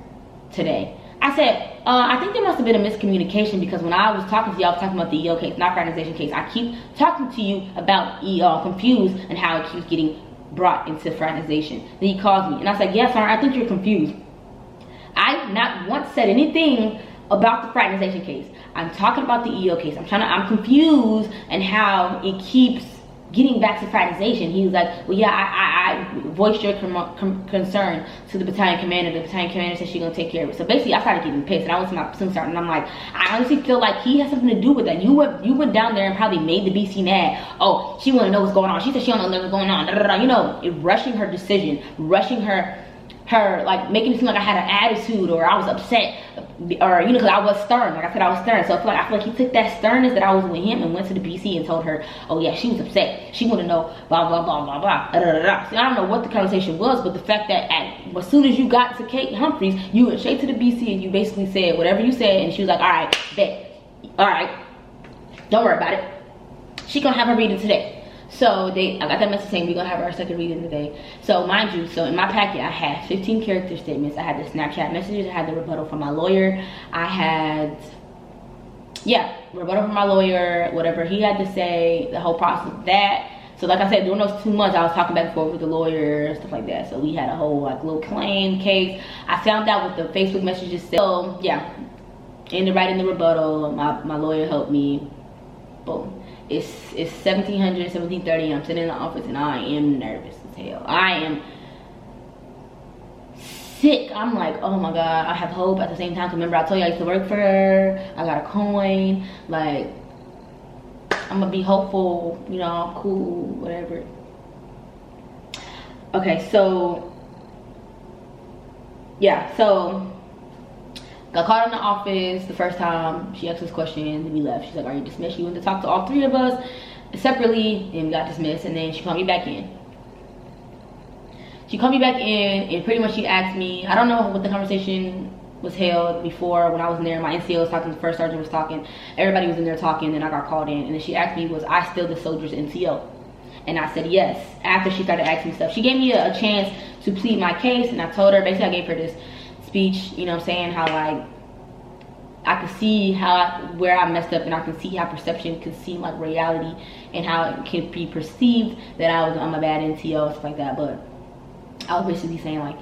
today. I said, I think there must have been a miscommunication, because when I was talking to you, I was talking about the EO case, not fraternization case. I keep talking to you about EO, confused, and how it keeps getting brought into fraternization. Then he calls me, and I said, yes, sir, I think you're confused. I not once said anything about the fraternization case. I'm talking about the EO case. I'm confused and how it keeps getting back to fraternization. He was like, well, yeah, I voiced your concern to the battalion commander. The battalion commander said she's gonna take care of it. So basically, I started getting pissed, and I went to my platoon sergeant, and I'm like, I honestly feel like he has something to do with that. You went down there and probably made the BC mad. Oh, she wanna know what's going on. She said she don't know what's going on. Da, da, da. You know, rushing her decision, rushing her like making it seem like I had an attitude, or I was upset, or you know, because I was stern. Like I said, I was stern. So I feel like he took that sternness that I was with him and went to the BC and told her, oh yeah, she was upset. She wanted to know blah blah blah blah blah. Da, da, da, da. See, I don't know what the conversation was, but the fact that as soon as you got to Kate Humphreys, you went straight to the BC and you basically said whatever you said, and she was like, all right, bet, all right, don't worry about it. She gonna have her reading today. So I got that message saying we're gonna have our second reading today. So mind you, so in my packet I had 15 character statements. I had the Snapchat messages, I had the rebuttal from my lawyer, I had, yeah, rebuttal from my lawyer, whatever he had to say, the whole process of that. So like I said, during those 2 months I was talking back and forth with the lawyer and stuff like that. So we had a whole like little claim case. I found out what the Facebook messages said. So yeah, ended writing the rebuttal. My lawyer helped me. Boom. It's 1700, 1730. I'm sitting in the office and I am nervous as hell. I am sick. I'm like, oh my god, I have hope at the same time. Remember, I told you I used to work for her. I got a coin. Like, I'm gonna be hopeful, you know, I'm cool, whatever. Okay, so yeah, so got caught in the office the first time. She asked us questions and we left. She's like, are you dismissed? She went to talk to all 3 of us separately and we got dismissed, and then she called me back in. She called me back in and pretty much she asked me, I don't know what the conversation was held before when I was in there. My NCO was talking, the first sergeant was talking, everybody was in there talking, and I got called in, and then she asked me, was I still the soldier's NCO? And I said yes. After she started asking me stuff, she gave me a chance to plead my case, and I told her, basically I gave her this speech, you know what I'm saying, how like I could see where I messed up, and I can see how perception could seem like reality and how it can be perceived that I'm a bad NCO, stuff like that. But I was basically saying like,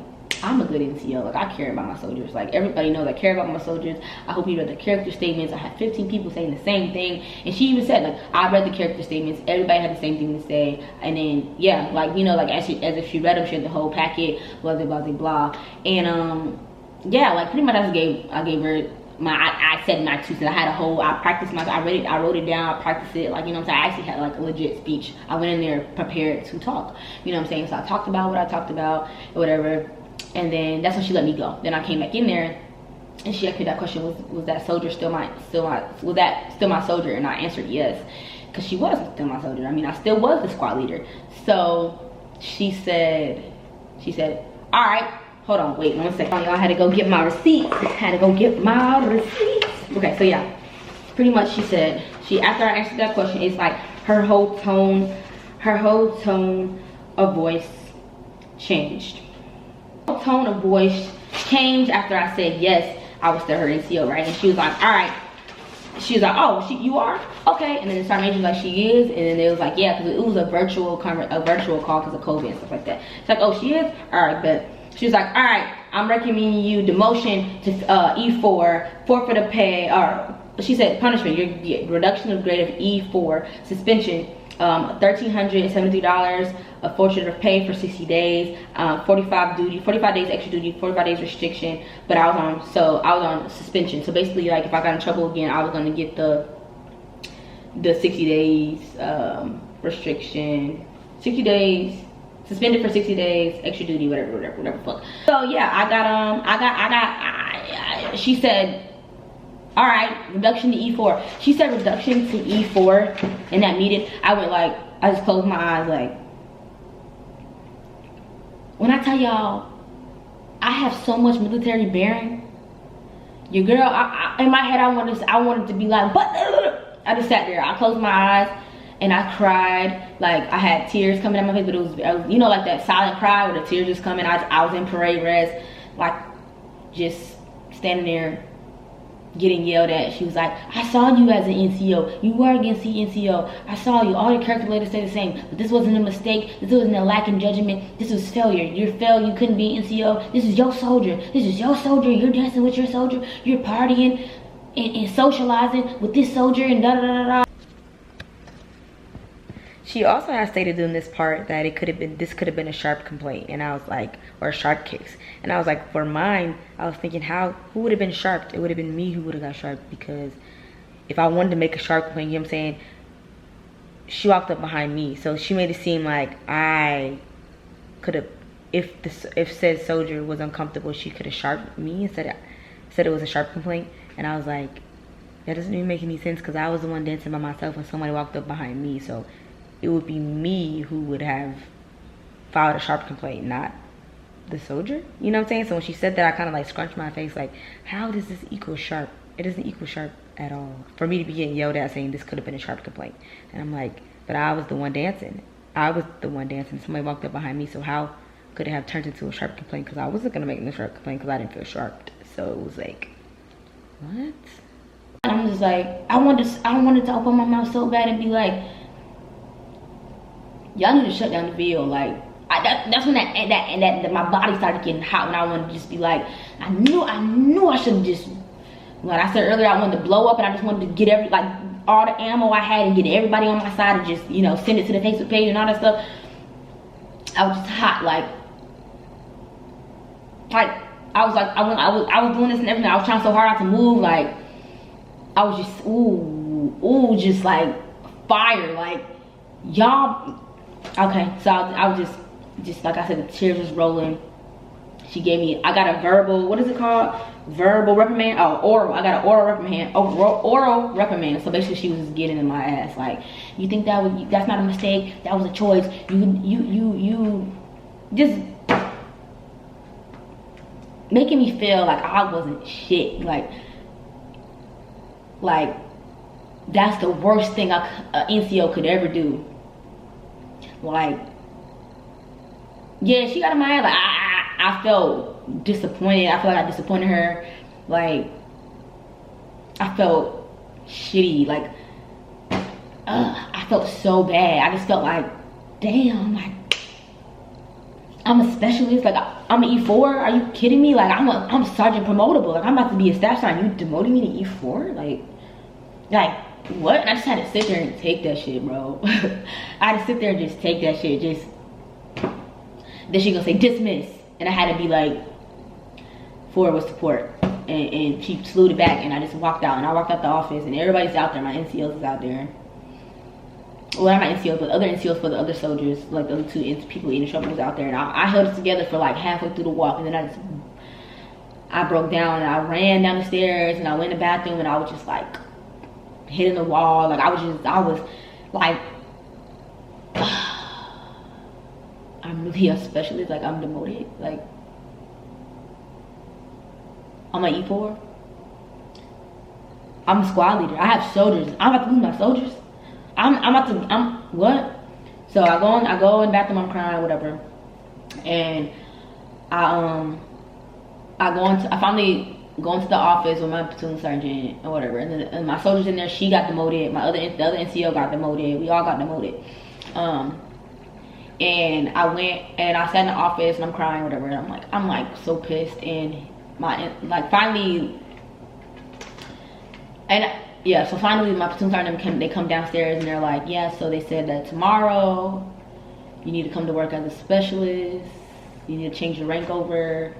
I'm a good NCO. Like, I care about my soldiers. Like, everybody knows I care about my soldiers. I hope you read the character statements. I had 15 people saying the same thing, and she even said, like, I read the character statements. Everybody had the same thing to say. And then yeah, like, you know, like as if she read them, she had the whole packet, blah blah blah blah. And yeah, like pretty much I gave her I said my 2 cents. I had a whole, I practiced I wrote it down, I practiced it, like, you know what I'm saying. I actually had like a legit speech. I went in there prepared to talk, you know what I'm saying. So I talked about what I talked about or whatever, and then that's when she let me go. Then I came back in there and she asked me that question, was that soldier was that still my soldier? And I answered yes, because she was still my soldier. I mean, I still was the squad leader. So she said, all right, hold on, wait 1 second. Y'all, had to go get my receipts. Okay, so yeah, pretty much she said, after I answered that question, it's like her whole tone of voice changed. Her tone of voice changed after I said yes, I was still her NCO, right? And she was like, all right. She was like, oh, you are? Okay. And then it started making like she is, and then it was like, yeah, because it was a virtual call because of COVID and stuff like that. It's like, oh, she is? All right, but she was like, all right, I'm recommending you demotion to E4, forfeit of pay, or she said punishment, your reduction of grade of E4, suspension, $1,373, a forfeiture of pay for 60 days, 45 days extra duty, 45 days restriction. But I was on suspension. So basically, like, if I got in trouble again, I was gonna get the 60 days restriction, 60 days. Suspended for 60 days, extra duty, whatever fuck. So yeah, she said, all right, reduction to E4. She said reduction to E4 in that meeting. I went like, I just closed my eyes like, when I tell y'all, I have so much military bearing. Your girl, in my head, I wanted to be like, but I just sat there. I closed my eyes and I cried. Like, I had tears coming out my face, but it was, you know, like that silent cry where the tears just coming. I was in parade rest, like, just standing there getting yelled at. She was like, I saw you as an NCO. You were against the NCO. I saw you. All your character letters say the same. But this wasn't a mistake. This wasn't a lack in judgment. This was failure. You're failed. You couldn't be an NCO. This is your soldier. This is your soldier. You're dancing with your soldier. You're partying and socializing with this soldier and da da da da. She also has stated in this part that this could have been a sharp complaint, and I was like, or a sharp case. And I was like, for mine, I was thinking, who would have been sharped? It would have been me who would have got sharped, because if I wanted to make a sharp complaint, you know what I'm saying, she walked up behind me, so she made it seem like I could have, if said soldier was uncomfortable, she could have sharped me and said it was a sharp complaint. And I was like, that doesn't even make any sense, because I was the one dancing by myself when somebody walked up behind me. So it would be me who would have filed a sharp complaint, not the soldier. You know what I'm saying? So when she said that, I kind of like scrunched my face like, how does this equal sharp? It doesn't equal sharp at all. For me to be getting yelled at saying this could have been a sharp complaint. And I'm like, but I was the one dancing. Somebody walked up behind me, so how could it have turned into a sharp complaint? Because I wasn't going to make a sharp complaint because I didn't feel sharped. So it was like, what? I'm just like, I wanted to open my mouth so bad and be like, y'all need to shut down the video. Like, that's when that my body started getting hot, when I wanted to just be like, I knew I should have just, like I said earlier, I wanted to blow up, and I just wanted to get all the ammo I had and get everybody on my side and just, you know, send it to the Facebook page and all that stuff. I was just hot, like I was doing this and everything. I was trying so hard not to move, like I was just ooh, just like fire, like y'all. Okay, so I was just like I said, the tears was rolling. She gave me, I got a verbal, what is it called? Verbal reprimand? Oh, oral. I got an oral reprimand. Oh, oral reprimand. So basically, she was just getting in my ass, like, you think that's not a mistake? That was a choice. You just making me feel like I wasn't shit. Like that's the worst thing an NCO could ever do. Like, yeah, she got in my ass. Like, I felt disappointed. I feel like I disappointed her. Like, I felt shitty. Like, I felt so bad. I just felt like, damn, like, I'm a specialist. Like, I'm an E4. Are you kidding me? Like, I'm sergeant promotable. Like, I'm about to be a staff sergeant. You demoting me to E4? Like, what? And I just had to sit there and take that shit, bro. I had to sit there and just take that shit. Just, then she gonna say dismiss. And I had to be like, forward with support. And she saluted back and I just walked out. And I walked out the office and everybody's out there. My NCOs is out there. Well, not my NCOs, but other NCOs for the other soldiers. Like the other two people eating trouble was out there. And I held it together for like halfway through the walk. And then I broke down and I ran down the stairs and I went in the bathroom and I was just like hitting the wall. Like I was like, I'm really a specialist, like I'm demoted, like I'm an E4. I'm a squad leader. I have soldiers. I'm about to lose my soldiers. I'm what? So I go in the bathroom, I'm crying, whatever. And I finally go into the office with my platoon sergeant or whatever. And my soldiers in there, she got demoted. The other NCO got demoted. We all got demoted. And I went and I sat in the office and I'm crying, whatever. And I'm like so pissed. And finally, and yeah, so finally my platoon sergeant they come downstairs and they're like, yeah, so they said that tomorrow you need to come to work as a specialist. You need to change your rank over,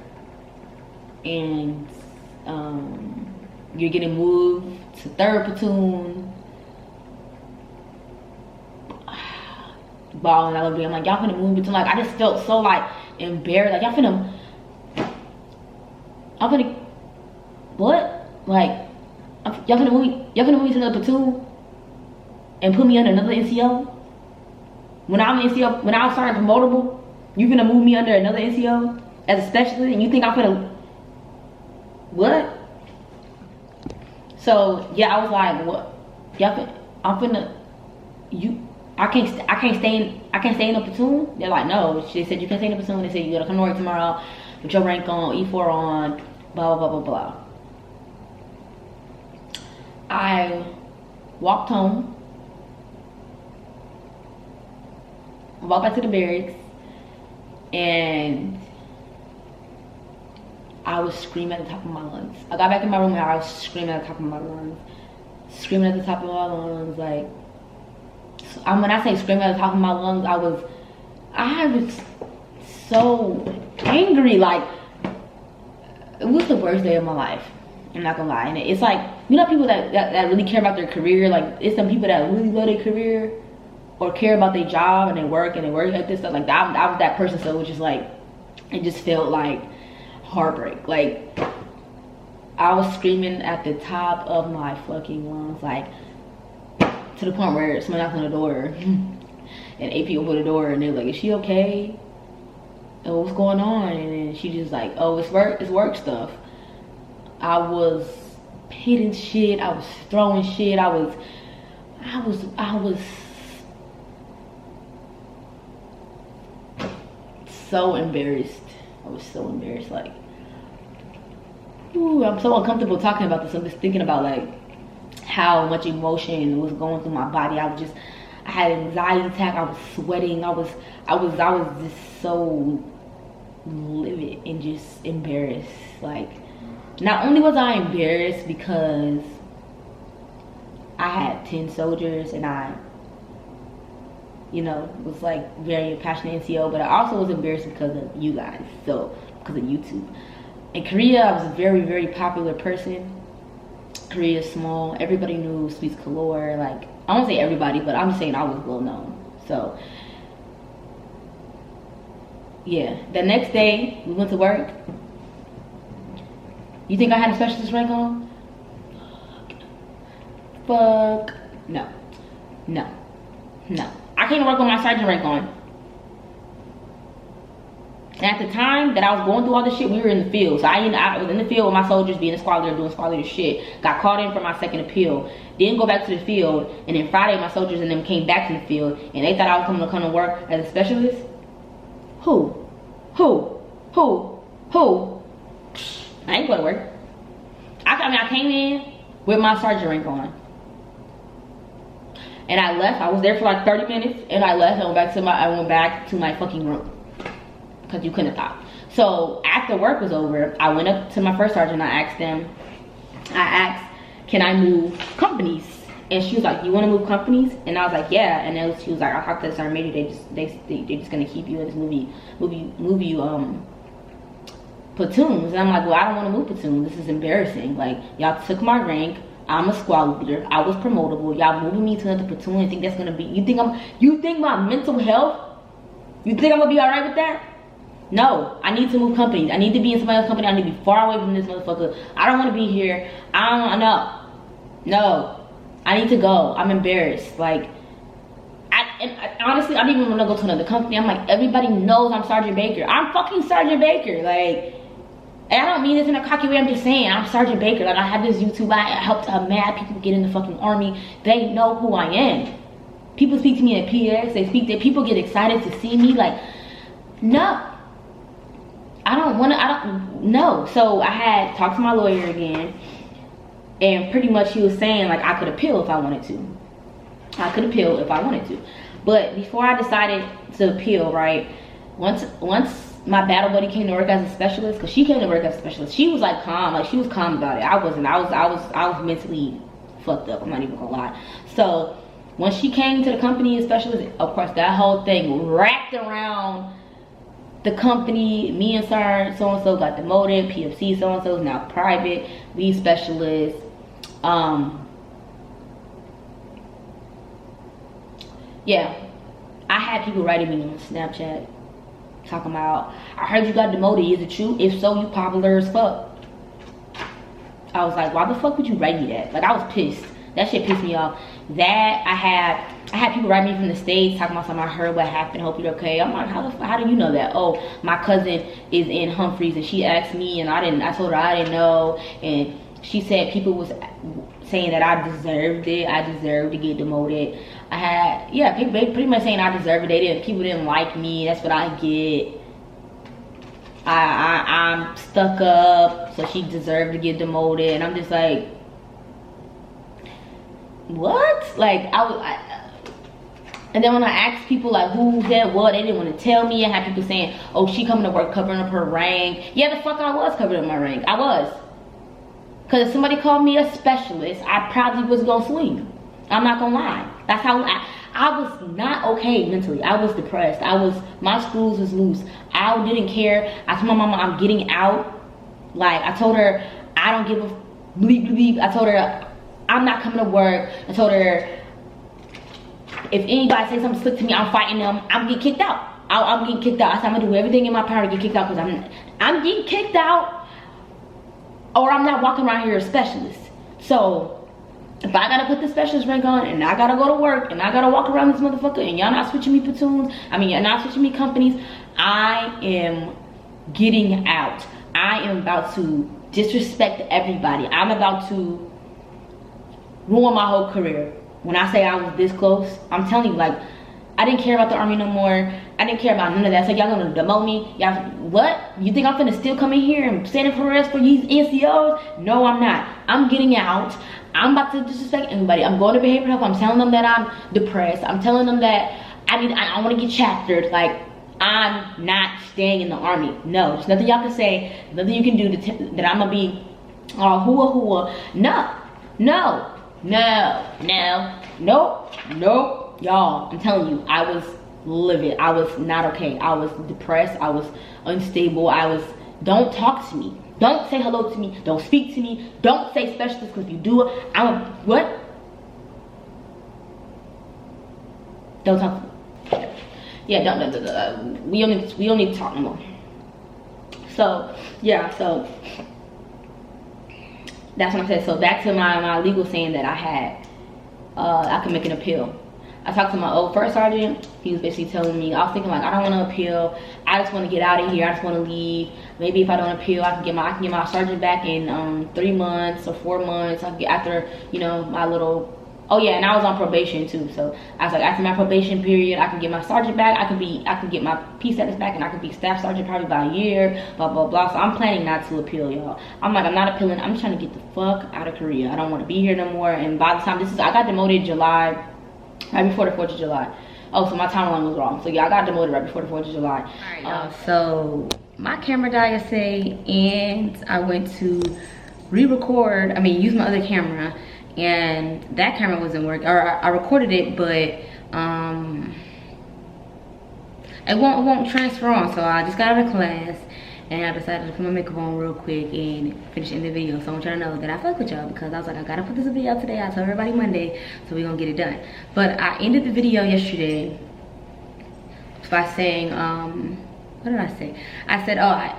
and you're getting moved to 3rd platoon. Balling all over me. I'm like, y'all finna move me to, like, I just felt so like embarrassed. Like, I'm finna what? Like, y'all finna move me to another platoon and put me under another NCO? When I'm NCO, when I was starting promotable, you finna move me under another NCO as a specialist, and you think I'm finna what? So yeah, I was like, what? I'm finna I can't stay in the platoon. They're like, no. They said you can't stay in the platoon. They said you gotta come to work tomorrow with your rank on, E4 on, blah blah blah blah blah. I walked home, walked back to the barracks, and I was screaming at the top of my lungs. I got back in my room and I was screaming at the top of my lungs. Screaming at the top of my lungs, like, when I say screaming at the top of my lungs, I was so angry. Like, it was the worst day of my life. I'm not gonna lie. And it's like, you know, people that really care about their career. Like, it's some people that really love their career or care about their job and they work at this stuff. Like, I was that person. So it was just like, it just felt like heartbreak. Like, I was screaming at the top of my fucking lungs, like, to the point where someone knocked on the door and AP opened the door and they were like, is she okay? And what's going on? And then she just like, oh, it's work stuff. I was hitting shit, I was throwing shit, I was so embarrassed. I was so embarrassed, like, ooh, I'm so uncomfortable talking about this. I'm just thinking about like how much emotion was going through my body. I had an anxiety attack. I was sweating. I was just so livid and just embarrassed. Like, not only was I embarrassed because I had 10 soldiers, and I, you know, was like very passionate NCO, but I also was embarrassed because of you guys, so because of YouTube. In Korea, I was a very, very popular person. Korea is small. Everybody knew Sweets Galore. Like, I won't say everybody, but I'm just saying I was well known. So, yeah. The next day, we went to work. You think I had a specialist rank on? Fuck. No. No. No. I came to work with my sergeant rank on. And at the time that I was going through all this shit, we were in the field. So I was in the field with my soldiers, being a squad leader, doing squad leader shit. Got called in for my second appeal. Didn't go back to the field. And then Friday, my soldiers and them came back to the field. And they thought I was coming to come to work as a specialist. Who? I ain't going to work. I came in with my sergeant rank on. And I left. I was there for like 30 minutes. And I left and I went back to my fucking room. Because you couldn't have thought. So after work was over, I went up to my first sergeant. I asked, can I move companies? And she was like, you want to move companies? And I was like, yeah. And then she was like, I talked to the sergeant major. They're just gonna keep you in this move you platoons. And I'm like, well, I don't want to move platoons. This is embarrassing. Like, y'all took my rank. I'm a squad leader. I was promotable. Y'all moving me to another platoon and think that's gonna be, you think my mental health, you think I'm gonna be all right with that? No, I need to move companies. I need to be in somebody else's company. I need to be far away from this motherfucker. I don't want to be here. No, I need to go. I'm embarrassed. Like, honestly, I didn't even want to go to another company. I'm like, everybody knows I'm Sergeant Baker. I'm fucking Sergeant Baker. Like, and I don't mean this in a cocky way. I'm just saying, I'm Sergeant Baker. Like, I have this YouTube. I helped mad people get in the fucking army. They know who I am. People speak to me in PX. People get excited to see me. Like, no. No. So I had talked to my lawyer again, and pretty much he was saying, like, I could appeal if I wanted to. But before I decided to appeal, right, once my battle buddy came to work as a specialist, because she came to work as a specialist, she was like calm, like she was calm about it. I wasn't. I was mentally fucked up. I'm not even gonna lie. So when she came to the company as specialist, of course that whole thing wrapped around the company. Me and sir so-and-so got demoted. PFC so-and-so is now private. Lead specialist. Yeah, I had people writing me on Snapchat talking about, I heard you got demoted, is it true? If so, you popular as fuck. I was like, why the fuck would you write me that? Like, I was pissed. That shit pissed me off. That I had people write me from the States talking about something. I heard what happened, hope you're okay. I'm like, how do you know that? Oh, my cousin is in Humphreys and she asked me and I told her I didn't know, and she said people was saying that I deserved it. I deserved to get demoted. I had, yeah, people pretty much saying I deserved it. People didn't like me. That's what I get. I'm stuck up, so she deserved to get demoted. And I'm just like, what? Like, and then when I asked people like who said what, they didn't want to tell me. I had people saying, oh, she coming to work covering up her rank. Yeah, the fuck I was covering up my rank. I was. Because if somebody called me a specialist, I probably was gonna swing. I'm not gonna lie. That's how I was not okay mentally. I was depressed. My screws was loose. I didn't care. I told my mama I'm getting out. Like, I told her I don't give a bleep bleep. I told her I'm not coming to work. I told her if anybody says something slick to me, I'm fighting them. I'm getting kicked out. I'm getting kicked out. I said I'm gonna do everything in my power to get kicked out, because I'm getting kicked out, or I'm not walking around here a specialist. So if I gotta put the specialist rank on and I gotta go to work and I gotta walk around this motherfucker and y'all not switching me platoons, y'all not switching me companies, I am getting out. I am about to disrespect everybody. I'm about to ruin my whole career. When I say I was this close, I'm telling you, like, I didn't care about the army no more. I didn't care about none of that. So y'all gonna demote me? Y'all, what? You think I'm finna still come in here and stand for arrest for these NCOs? No, I'm not. I'm getting out. I'm about to disrespect everybody. I'm going to behavioral health. I'm telling them that I'm depressed. I'm telling them that I want to get chaptered. Like, I'm not staying in the army. No, there's nothing y'all can say, nothing you can do that I'm gonna be hua. No. Nope. Y'all, I'm telling you, I was livid. I was not okay. I was depressed. I was unstable. Don't talk to me. Don't say hello to me. Don't speak to me. Don't say specialist, because if you do, what? Don't talk to me. Yeah, don't. We don't need to talk no more. So, yeah, so that's what I said. So back to my legal saying that I had, I could make an appeal. I talked to my old first sergeant. He was basically telling me, I was thinking like, I don't want to appeal. I just want to get out of here. I just want to leave. Maybe if I don't appeal, I can get my sergeant back in 3 months or 4 months. I'll get after, you know, my little, oh yeah, and I was on probation too. So I was like, after my probation period, I can get my sergeant back. I can get my P status back, and I can be staff sergeant probably by a year, blah, blah, blah. So I'm planning not to appeal, y'all. I'm like, I'm not appealing. I'm trying to get the fuck out of Korea. I don't want to be here no more. And by the time I got demoted July, right before the 4th of July. Oh, so my timeline was wrong. So yeah, I got demoted right before the 4th of July. All right, y'all. So my camera died yesterday, and I went to re-record. use my other camera, and that camera wasn't working. Or I recorded it, but it won't transfer on. So I just got out of class, and I decided to put my makeup on real quick and finish in the video. So I want y'all to know that I fuck with y'all, because I was like, I gotta put this video today. I told everybody Monday, so we gonna get it done. But I ended the video yesterday by saying, what did I say? I said, oh,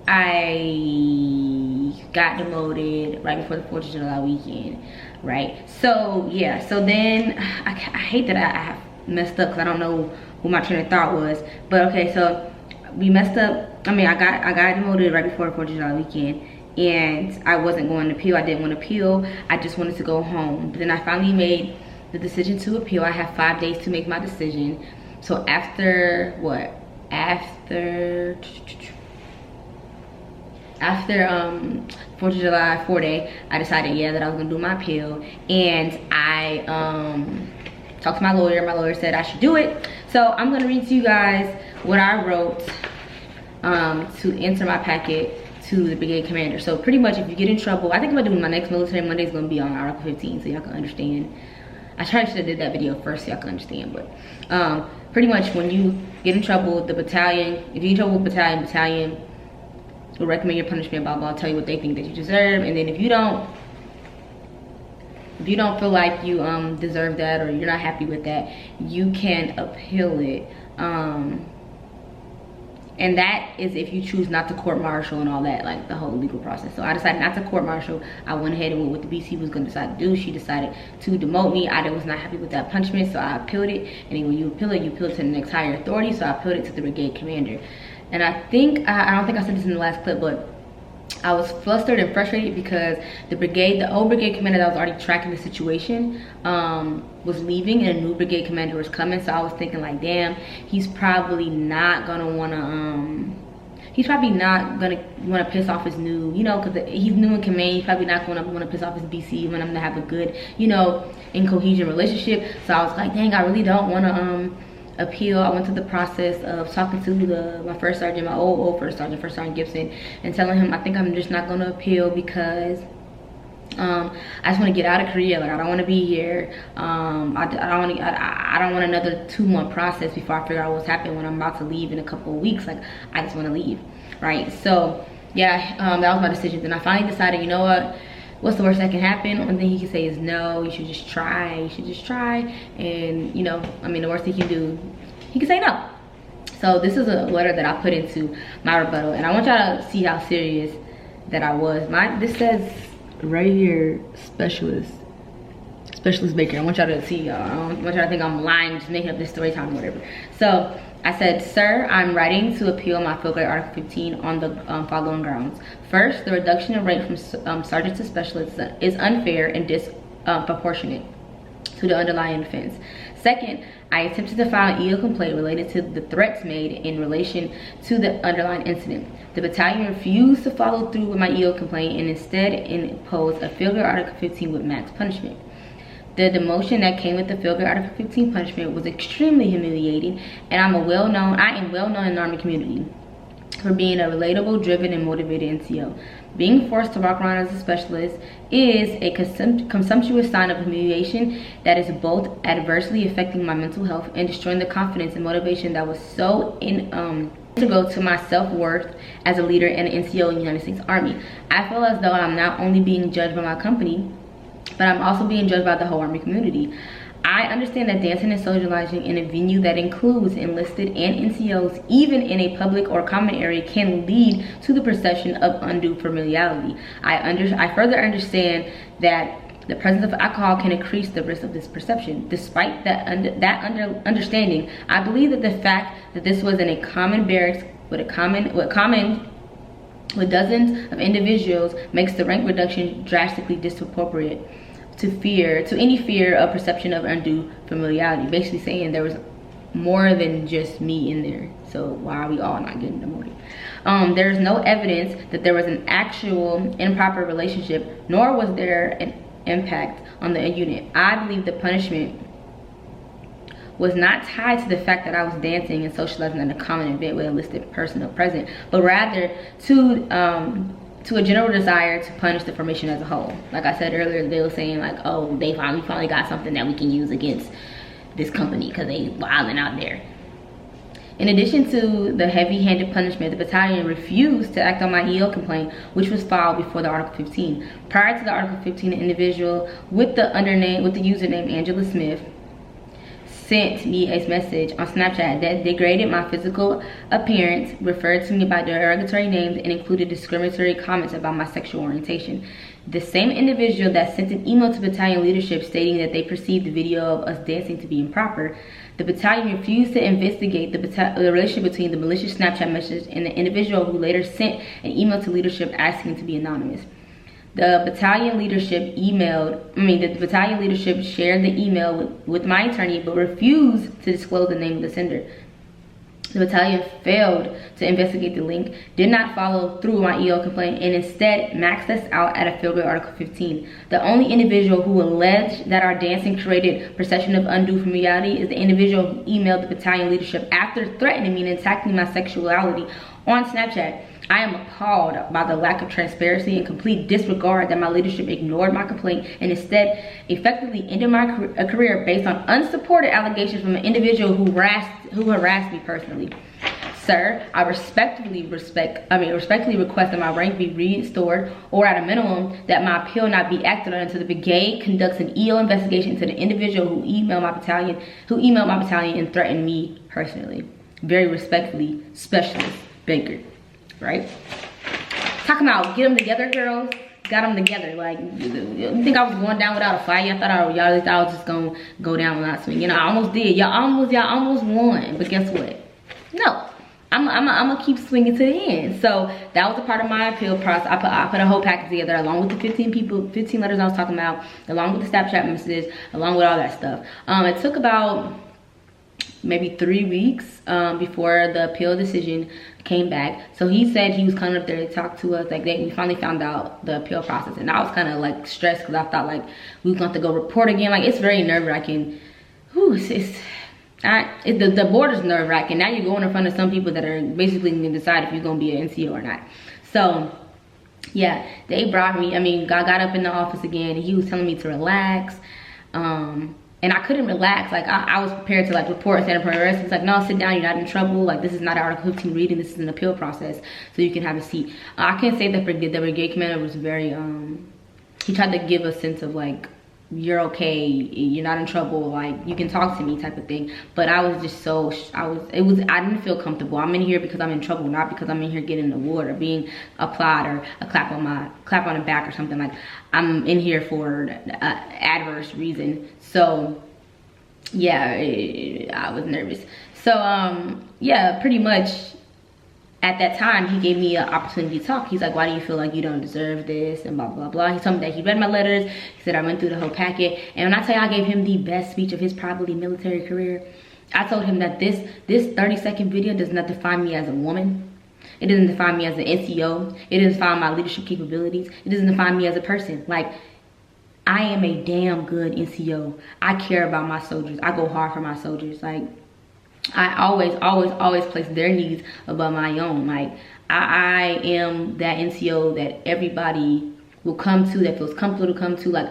I got demoted right before the 4th of July weekend, right? So yeah, so then I hate that I messed up, because I don't know what my train of thought was. But okay, so we messed up. I got demoted right before the 4th of July weekend, and I wasn't going to appeal. I didn't want to appeal. I just wanted to go home. But then I finally made the decision to appeal. I have 5 days to make my decision. So after what? After 4th of July 4-day, I decided, yeah, that I was gonna do my appeal. And I talked to my lawyer. My lawyer said I should do it. So I'm gonna read to you guys what I wrote to enter my packet to the brigade commander. So pretty much, if you get in trouble, I think about doing my next military Monday is gonna be on Article 15, so y'all can understand. I should have did that video first so y'all can understand. But pretty much, when you get in trouble, the battalion, if you get in trouble with battalion will recommend your punishment, blah blah, tell you what they think that you deserve. And then if you don't feel like you deserve that, or you're not happy with that, you can appeal it. And that is if you choose not to court-martial and all that, like the whole legal process. So I decided not to court-martial. I went ahead and went with what the BC was going to decide to do. She decided to demote me. I was not happy with that punishment, so I appealed it. And then when you appeal it to the next higher authority. So I appealed it to the brigade commander. And I think, I don't think I said this in the last clip, but I was flustered and frustrated because the old brigade commander that was already tracking the situation was leaving, and a new brigade commander was coming. So I was thinking like, damn, he's probably not gonna wanna piss off his new, you know, because he's new in command. He's probably not gonna wanna piss off his BC, want him to have a good, you know, and cohesion relationship. So I was like, dang, I really don't wanna appeal. I went through the process of talking to my first sergeant, my old first sergeant Gibson, and telling him I think I'm just not gonna appeal because I just want to get out of Korea. Like, I don't want to be here. I don't want another 2-month process before I figure out what's happening when I'm about to leave in a couple of weeks. Like, I just want to leave, right? So yeah, that was my decision. Then I finally decided, you know what? What's the worst that can happen? One thing he can say is no. You should just try. You should just try. And you know, I mean, the worst he can do, he can say no. So this is a letter that I put into my rebuttal, and I want y'all to see how serious that I was. This says right here, specialist Baker. I want y'all to see. I don't want y'all to think I'm lying, just making up this story time or whatever. So I said, sir, I'm writing to appeal my field grade Article 15 on the following grounds. First, the reduction of rank from sergeant to specialist is unfair and disproportionate to the underlying offense. Second, I attempted to file an EO complaint related to the threats made in relation to the underlying incident. The battalion refused to follow through with my EO complaint and instead imposed a field grade Article 15 with max punishment. The demotion that came with the field grade Article 15 punishment was extremely humiliating, and I am well known in the Army community. for being a relatable, driven, and motivated NCO. Being forced to walk around as a specialist is a consumptuous sign of humiliation that is both adversely affecting my mental health and destroying the confidence and motivation that was so integral to my self-worth as a leader and an NCO in the United States Army. I feel as though I'm not only being judged by my company, but I'm also being judged by the whole Army community. I understand that dancing and socializing in a venue that includes enlisted and NCOs, even in a public or common area, can lead to the perception of undue familiarity. I further understand that the presence of alcohol can increase the risk of this perception. Despite understanding, I believe that the fact that this was in a common barracks with dozens of individuals makes the rank reduction drastically disproportionate to any fear of perception of undue familiarity. Basically saying there was more than just me in there, so why are we all not getting demoted? There's no evidence that there was an actual improper relationship, nor was there an impact on the unit. I believe the punishment was not tied to the fact that I was dancing and socializing at a common event with a listed personnel present, but rather to a general desire to punish the formation as a whole. Like I said earlier, they were saying like, oh, we finally got something that we can use against this company because they wilding out there. In addition to the heavy-handed punishment, the battalion refused to act on my EO complaint, which was filed before the Article 15. Prior to the Article 15, an individual with the username Angela Smith sent me a message on Snapchat that degraded my physical appearance, referred to me by derogatory names, and included discriminatory comments about my sexual orientation. The same individual that sent an email to battalion leadership stating that they perceived the video of us dancing to be improper. The battalion refused to investigate the relationship between the malicious Snapchat message and the individual who later sent an email to leadership asking to be anonymous. The battalion leadership shared the email with my attorney, but refused to disclose the name of the sender. The battalion failed to investigate the link, did not follow through my EO complaint, and instead maxed us out at a field grade Article 15. The only individual who alleged that our dancing created perception of undue familiarity is the individual who emailed the battalion leadership after threatening me and attacking my sexuality on Snapchat. I am appalled by the lack of transparency and complete disregard that my leadership ignored my complaint and instead effectively ended my career based on unsupported allegations from an individual who harassed me personally. Sir, I respectfully request that my rank be restored, or at a minimum that my appeal not be acted on until the brigade conducts an EO investigation into the individual who emailed my battalion and threatened me personally. Very respectfully, Specialist Baker. Right? Talking about get them together, girls. Got them together. Like, you think I was going down without a fight? Y'all thought I was just gonna go down without swinging. You know, I almost did. Y'all almost won. But guess what? No. I'm gonna keep swinging to the end. So that was a part of my appeal process. I put a whole package together along with the 15 letters I was talking about, along with the Snapchat messages, along with all that stuff. It took about maybe 3 weeks before the appeal decision came back. So he said he was coming up there to talk to us. Like we finally found out the appeal process, and I was kind of like stressed because I thought like we were going to go report again. Like it's very nerve-wracking. The board is nerve-wracking. Now you're going in front of some people that are basically going to decide if you're going to be an NCO or not. So yeah, they brought me. I mean, I got up in the office again, and he was telling me to relax. And I couldn't relax. Like I was prepared to like report and stand up for arrest. He's like, no, sit down, you're not in trouble. Like this is not Article 15 reading, this is an appeal process. So you can have a seat. I can say that the brigade commander was very, he tried to give a sense of like, you're okay, you're not in trouble, like you can talk to me type of thing. But I was just so, I didn't feel comfortable. I'm in here because I'm in trouble, not because I'm in here getting an award or being applauded or a clap on the back or something. Like I'm in here for an adverse reason. So yeah, I was nervous. So yeah, pretty much at that time he gave me an opportunity to talk. He's like, why do you feel like you don't deserve this and blah blah blah. He told me that he read my letters. He said I went through the whole packet, and when I tell you I gave him the best speech of his probably military career, I told him that this 30-second video does not define me as a woman. It doesn't define me as an NCO. It doesn't define my leadership capabilities. It doesn't define me as a person. Like, I am a damn good NCO. I care about my soldiers. I go hard for my soldiers. Like, I always place their needs above my own. Like I am that NCO that everybody will come to, that feels comfortable to come to. Like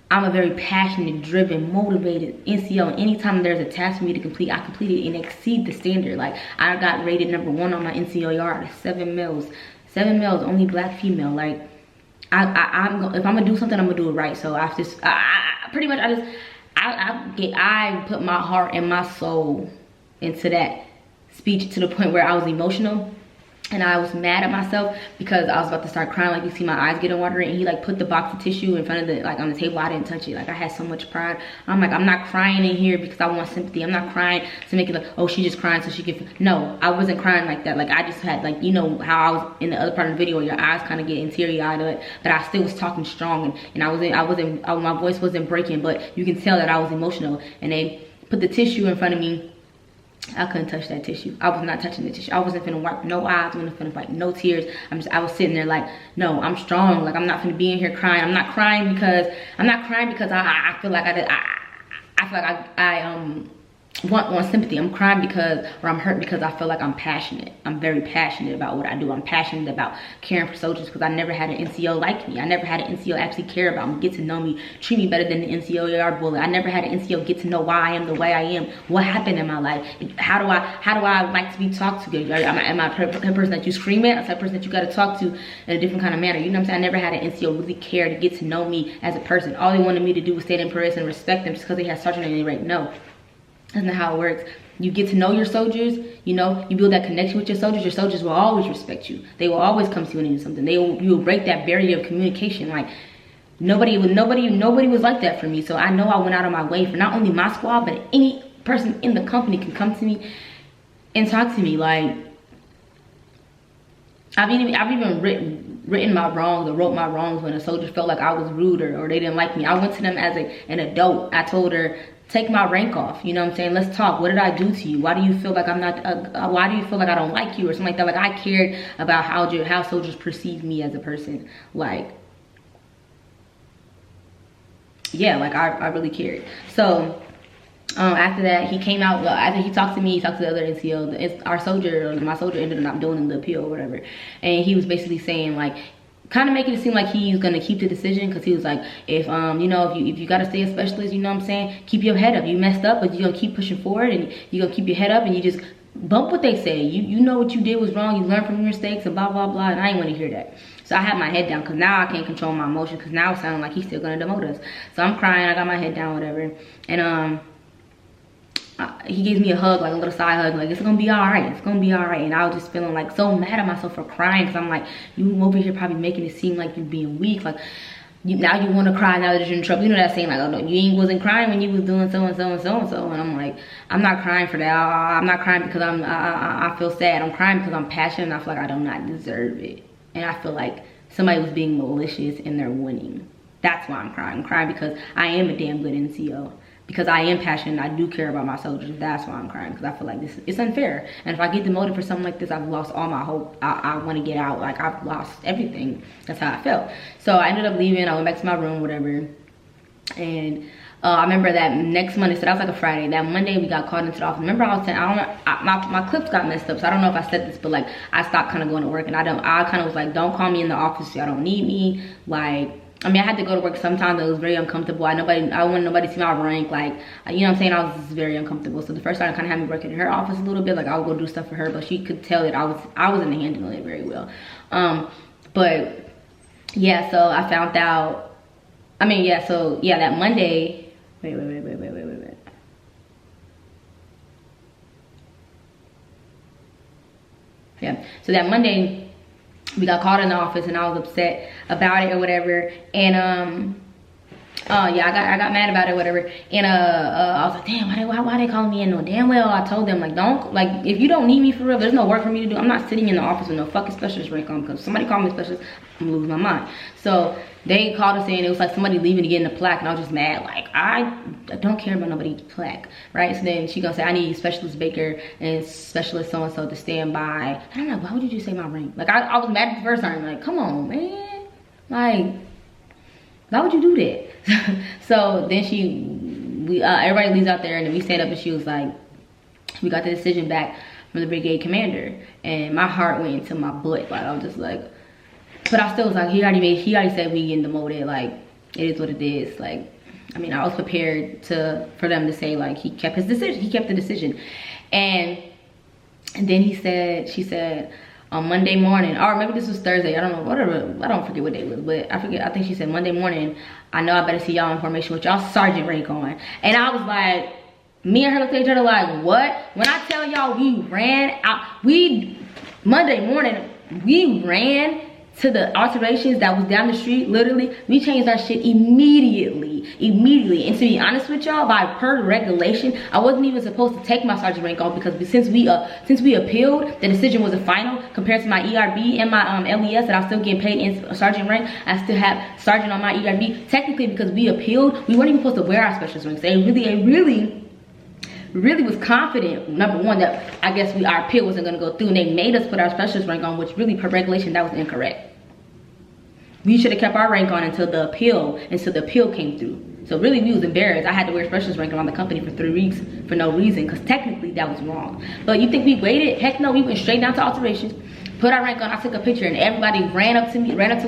I'm a very passionate, driven, motivated NCO. And anytime there's a task for me to complete, I complete it and exceed the standard. Like I got rated #1 on my NCO yard out of 7 males. 7 males, only black female. Like if I'm gonna do something, I'm gonna do it right. So I pretty much I put my heart and my soul into that speech to the point where I was emotional. And I was mad at myself because I was about to start crying. Like you see my eyes getting watery, and he like put the box of tissue in front of on the table. I didn't touch it. Like I had so much pride. I'm like, I'm not crying in here because I want sympathy. I'm not crying to make it like, oh, she just crying so she can. No, I wasn't crying like that. Like I just had, like, you know how I was in the other part of the video, your eyes kind of get teary eyed of it, but I still was talking strong, and my voice wasn't breaking, but you can tell that I was emotional. And they put the tissue in front of me. I couldn't touch that tissue. I was not touching the tissue. I wasn't finna wipe no eyes. I wasn't finna wipe no tears. I was sitting there like, no, I'm strong. Like I'm not finna be in here crying. I'm not crying because I feel like I feel like I want sympathy. I'm crying because, or I'm hurt because I feel like I'm passionate. I'm very passionate about what I do. I'm passionate about caring for soldiers because I never had an NCO like me. I never had an NCO actually care about me, get to know me, treat me better than the NCO yard bullet. I never had an NCO get to know why I am the way I am. What happened in my life? How do I like to be talked to? Am I a person that you scream at? Am I a person that you got to talk to in a different kind of manner? You know what I'm saying? I never had an NCO really care to get to know me as a person. All they wanted me to do was stand in parades and respect them just because they had sergeant and rank. No. That's not how it works. You get to know your soldiers, you know, you build that connection with your soldiers will always respect you. They will always come to you and do something. You will break that barrier of communication. Like nobody was like that for me. So I know I went out of my way for not only my squad, but any person in the company can come to me and talk to me. Like I've even written my wrongs or wrote my wrongs when a soldier felt like I was rude or they didn't like me. I went to them as an adult. I told her, take my rank off, you know what I'm saying? Let's talk. What did I do to you? Why do you feel like I'm not, why do you feel like I don't like you or something like that? Like I cared about how soldiers perceive me as a person. Like, yeah, like I really cared. So after that, he came out, after he talked to me, he talked to the other NCO, my soldier ended up doing the appeal or whatever. And he was basically saying like, kind of making it seem like he's gonna keep the decision, because he was like, if you gotta stay a specialist, you know what I'm saying, keep your head up. You messed up, but you're gonna keep pushing forward and you're gonna keep your head up and you just bump what they say. You know what you did was wrong, you learn from your mistakes and blah blah blah. And I ain't want to hear that. So I had my head down because now I can't control my emotions, because now it sounded like he's still gonna demote us. So I'm crying, I got my head down, whatever. And he gives me a hug, like a little side hug, like it's gonna be all right, it's gonna be all right. And I was just feeling like so mad at myself for crying, because I'm like, you over here probably making it seem like you being weak, like now you want to cry now that you're in trouble. You know that saying like, oh no, you wasn't crying when you was doing so and so and so and so. And I'm like, I'm not crying for that. I'm not crying because I feel sad. I'm crying because I'm passionate and I feel like I do not deserve it, and I feel like somebody was being malicious and they're winning. That's why I'm crying. I'm crying because I am a damn good NCO. Because I am passionate, I do care about my soldiers. That's why I'm crying, because I feel like it's unfair. And if I get demoted for something like this, I've lost all my hope. I want to get out. Like I've lost everything. That's how I felt. So I ended up leaving. I went back to my room, whatever. And I remember that next Monday, so that was like a Friday. That Monday we got called into the office. Remember I was saying, my clips got messed up, so I don't know if I said this, but like I stopped kind of going to work, and I kind of was like, don't call me in the office, y'all don't need me. Like, I mean, I had to go to work sometimes. It was very uncomfortable. I wanted nobody to see my rank. Like, you know what I'm saying? I was just very uncomfortable. So the first time I kind of had me working in her office a little bit. Like, I would go do stuff for her, but she could tell that I wasn't handling it very well. But yeah, so I found out. I mean, yeah. So yeah, that Monday. Wait. Yeah. So that Monday, we got called in the office and I was upset about it or whatever. And yeah, I got mad about it or whatever. And I was like, damn, why they calling me in? No, damn well I told them, like, don't, like, if you don't need me for real, there's no work for me to do. I'm not sitting in the office with no fucking specialist rank on, because somebody called me specialist, I'm gonna lose my mind. So they called us in, it was like somebody leaving to get in the plaque, and I was just mad. Like, I don't care about nobody's plaque, right? So then she gonna say, I need specialist Baker and specialist so-and-so to stand by. And I'm like, why would you just say my rank? Like, I was mad at the first time, like, come on, man. Like, why would you do that? So then everybody leaves out there, and then we stand up, and she was like, we got the decision back from the brigade commander, and my heart went into my butt. Like I was just like, but I still was like, he already said we getting demoted. Like it is what it is. Like I mean, I was prepared for them to say like he kept his decision. He kept the decision, and then she said on Monday morning, or maybe this was Thursday, I don't know, whatever, I don't forget what day it was, but I think she said Monday morning, I know I better see y'all information with y'all sergeant rank on. And I was like, me and her looked at each other like, what? When I tell y'all we ran out, Monday morning, we ran to the alterations that was down the street. Literally, we changed our shit immediately. And to be honest with y'all, by per regulation, I wasn't even supposed to take my sergeant rank off, because since we appealed, the decision was a final compared to my ERB and my LES that I was still getting paid in sergeant rank. I still have sergeant on my ERB. Technically, because we appealed, we weren't even supposed to wear our specialist ranks. They really was confident, number one, that I guess our appeal wasn't going to go through, and they made us put our specialist rank on, which really per regulation that was incorrect. We should have kept our rank on until the appeal came through. So really we was embarrassed. I had to wear specialist rank around the company for 3 weeks for no reason, because technically that was wrong. But you think we waited? Heck no, we went straight down to alterations, put our rank on. I took a picture, and everybody ran up to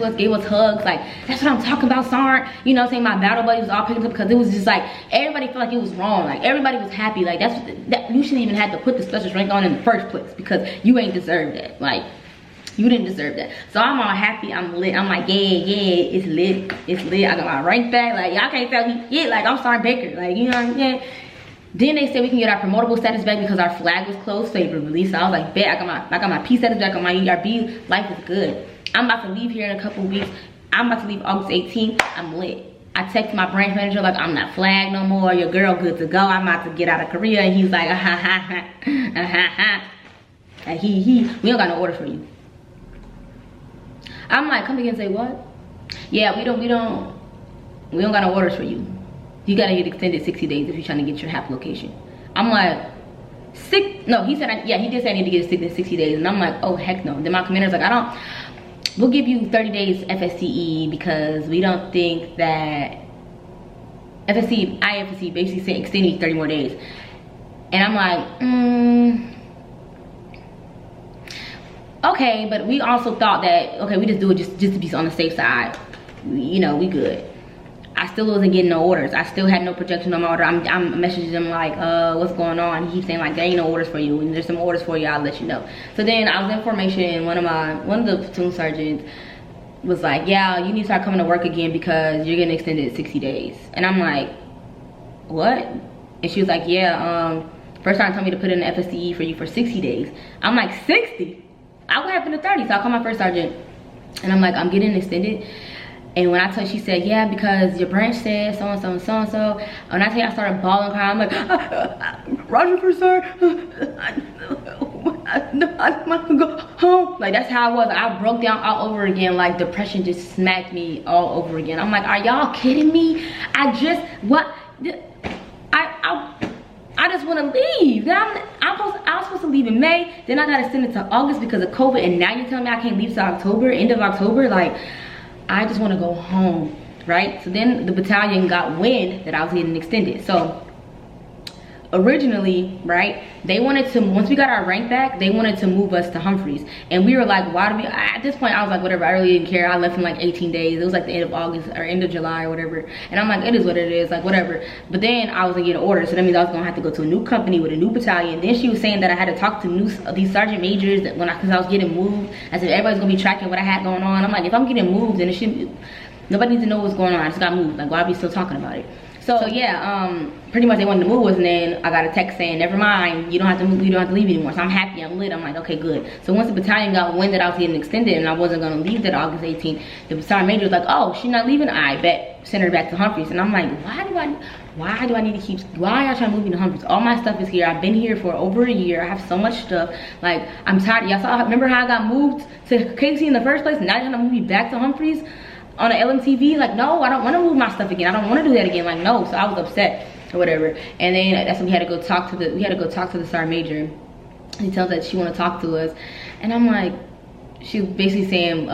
us, gave us hugs, like, that's what I'm talking about, Sarn. You know what I'm saying? My battle buddy was all picking up, because it was just like, everybody felt like it was wrong. Like, everybody was happy. Like, you shouldn't even have to put the specialist rank on in the first place, because you ain't deserved that. Like, you didn't deserve that. So I'm all happy, I'm lit. I'm like, yeah, it's lit. I got my rank back. Like, y'all can't tell me shit. Like, I'm Sarn Baker. Like, you know what I'm saying? Then they said we can get our promotable status back because our flag was closed favorably. So I was like, bet, I got my P status back on my ERB. Life is good. I'm about to leave here in a couple weeks. I'm about to leave August 18th. I'm lit. I texted my branch manager like, I'm not flagged no more. Your girl good to go. I'm about to get out of Korea. And he's like, and we don't got no orders for you. I'm like, come again and say what? Yeah, we don't got no orders for you. You gotta get extended 60 days if you're trying to get your HAP location. I'm like, no, he said, yeah, he did say I need to get extended 60 days. And I'm like, oh, heck no. Then my commander's like, we'll give you 30 days FSCE because we don't think that IFSC basically said extending 30 more days. And I'm like, okay, but we also thought that, okay, we just do it just to be on the safe side. You know, we good. I still wasn't getting no orders. I still had no projection on my order. I'm messaging them like, what's going on? He keeps saying like, there ain't no orders for you. And there's some orders for you, I'll let you know. So then I was in formation. One of the platoon sergeants was like, yeah, you need to start coming to work again because you're getting extended 60 days. And I'm like, what? And she was like, yeah, first sergeant told me to put in an FSCE for you for 60 days. I'm like, 60? I would happen to 30. So I called my first sergeant and I'm like, I'm getting extended. And when I told her, she said, yeah, because your branch said so-and-so and so-and-so. When I tell you I started bawling, crying, I'm like, Roger for sir. I'm going to go home. Like, that's how I was. I broke down all over again. Like, depression just smacked me all over again. I'm like, are y'all kidding me? I just want to leave. Then I was supposed to leave in May. Then I got extended to August because of COVID. And now you're telling me I can't leave till October, end of October? Like, I just want to go home, right? So then the battalion got wind that I was getting extended. So originally, right, they wanted to, once we got our rank back, they wanted to move us to Humphreys. And we were like, why do we, at this point I was like, whatever, I really didn't care. I left in like 18 days. It was like the end of August or end of July or whatever. And I'm like, it is what it is, like whatever. But then I wasn't getting orders, so that means I was gonna have to go to a new company with a new battalion. Then she was saying that I had to talk to these sergeant majors that because I was getting moved. I said everybody's gonna be tracking what I had going on. I'm like, if I'm getting moved, then it shouldn't, nobody needs to know what's going on. I just got moved. Like, why are we still talking about it? So yeah, pretty much they wanted to move us, and then I got a text saying, never mind, you don't have to move, you don't have to leave anymore. So I'm happy, I'm lit. I'm like, okay, good. So once the battalion got wind that I was getting extended and I wasn't gonna leave that August 18th, the sergeant major was like, oh, she's not leaving? I bet, send her back to Humphreys. And I'm like, why do I need to keep, why are y'all trying to move me to Humphreys? All my stuff is here. I've been here for over a year. I have so much stuff. Like, I'm tired. Y'all saw, remember how I got moved to Casey in the first place? Now you're trying to move me back to Humphreys on a LMTV? Like, no, I don't want to move my stuff again. I don't want to do that again. Like, no. So I was upset or whatever. And then that's when we had to go talk to the sergeant major. He tells us that she want to talk to us, and I'm like, she was basically saying,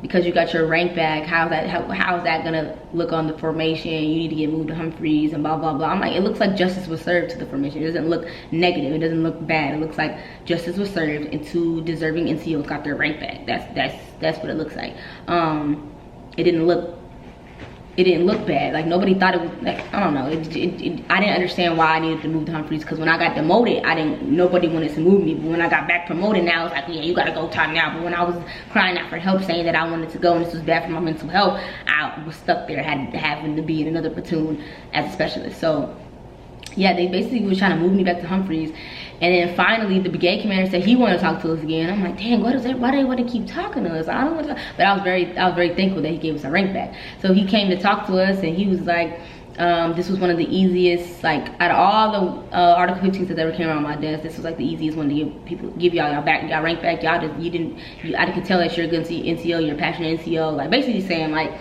because you got your rank back, how's that gonna look on the formation? You need to get moved to Humphreys and blah blah blah. I'm like, it looks like justice was served to the formation. It doesn't look negative, it doesn't look bad. It looks like justice was served and 2 deserving NCOs got their rank back. That's what it looks like. It didn't look bad. Like, nobody thought it was, like, I don't know. I didn't understand why I needed to move to Humphreys, because when I got demoted, nobody wanted to move me. But when I got back promoted, now it's like, yeah, you gotta go time now. But when I was crying out for help, saying that I wanted to go and this was bad for my mental health, I was stuck there, having to be in another platoon as a specialist. So yeah, they basically was trying to move me back to Humphreys. And then finally, the brigade commander said he wanted to talk to us again. I'm like, dang, why do they want to keep talking to us? I don't want to. But I was very thankful that he gave us a rank back. So he came to talk to us, and he was like, this was one of the easiest, like, out of all the Article 15s that ever came around my desk, this was like the easiest one to give y'all y'all rank back. Y'all just, I could tell that you're a good NCO, you're a passionate NCO. Like, basically saying, like,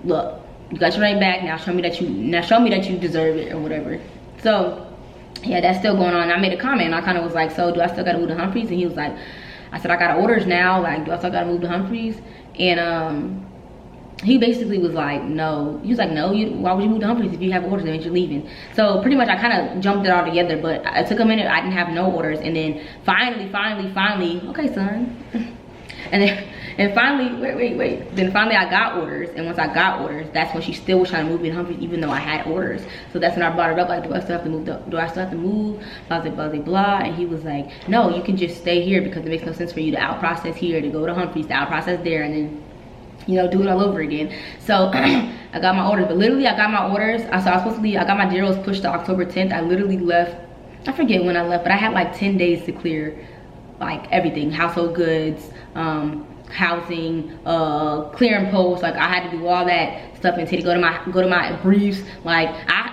look, you got your rank back. Now show me that you deserve it, or whatever. So yeah, that's still going on. I made a comment, and I kind of was like, so do I still gotta move to Humphreys? And he was like, I said, I got orders now, like, do I still gotta move to Humphreys? And he basically was like, no. He was like, no, why would you move to Humphreys if you have orders? That means you're leaving. So pretty much I kind of jumped it all together, but it took a minute. I didn't have no orders, and then finally, okay, son. And finally, wait. Then finally I got orders, and once I got orders, that's when she still was trying to move me to Humphreys, even though I had orders. So that's when I brought it up, like, do I still have to move? Blah, blah, blah, blah. And he was like, no, you can just stay here, because it makes no sense for you to out-process here, to go to Humphreys, to out-process there, and then, you know, do it all over again. So I got my orders, but literally I got my orders. So I was supposed to leave. I got my zeros pushed to October 10th. I literally left, I forget when I left, but I had like 10 days to clear, like, everything, household goods, housing, clearing posts. Like, I had to do all that stuff and go to my briefs. Like,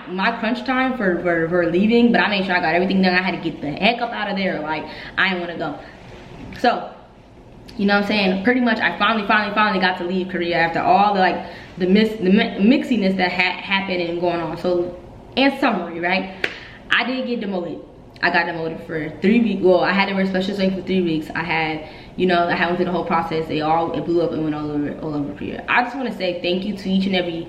my crunch time for leaving, but I made sure I got everything done. I had to get the heck up out of there. Like, I didn't want to go. So, you know what I'm saying? Pretty much I finally got to leave Korea after all the mixiness that happened and going on. So, in summary, right? I did get demoted. I got demoted for 3 weeks. Well, I had to wear special training for 3 weeks. I went through the whole process. It blew up and went all over Korea. I just want to say thank you to each and every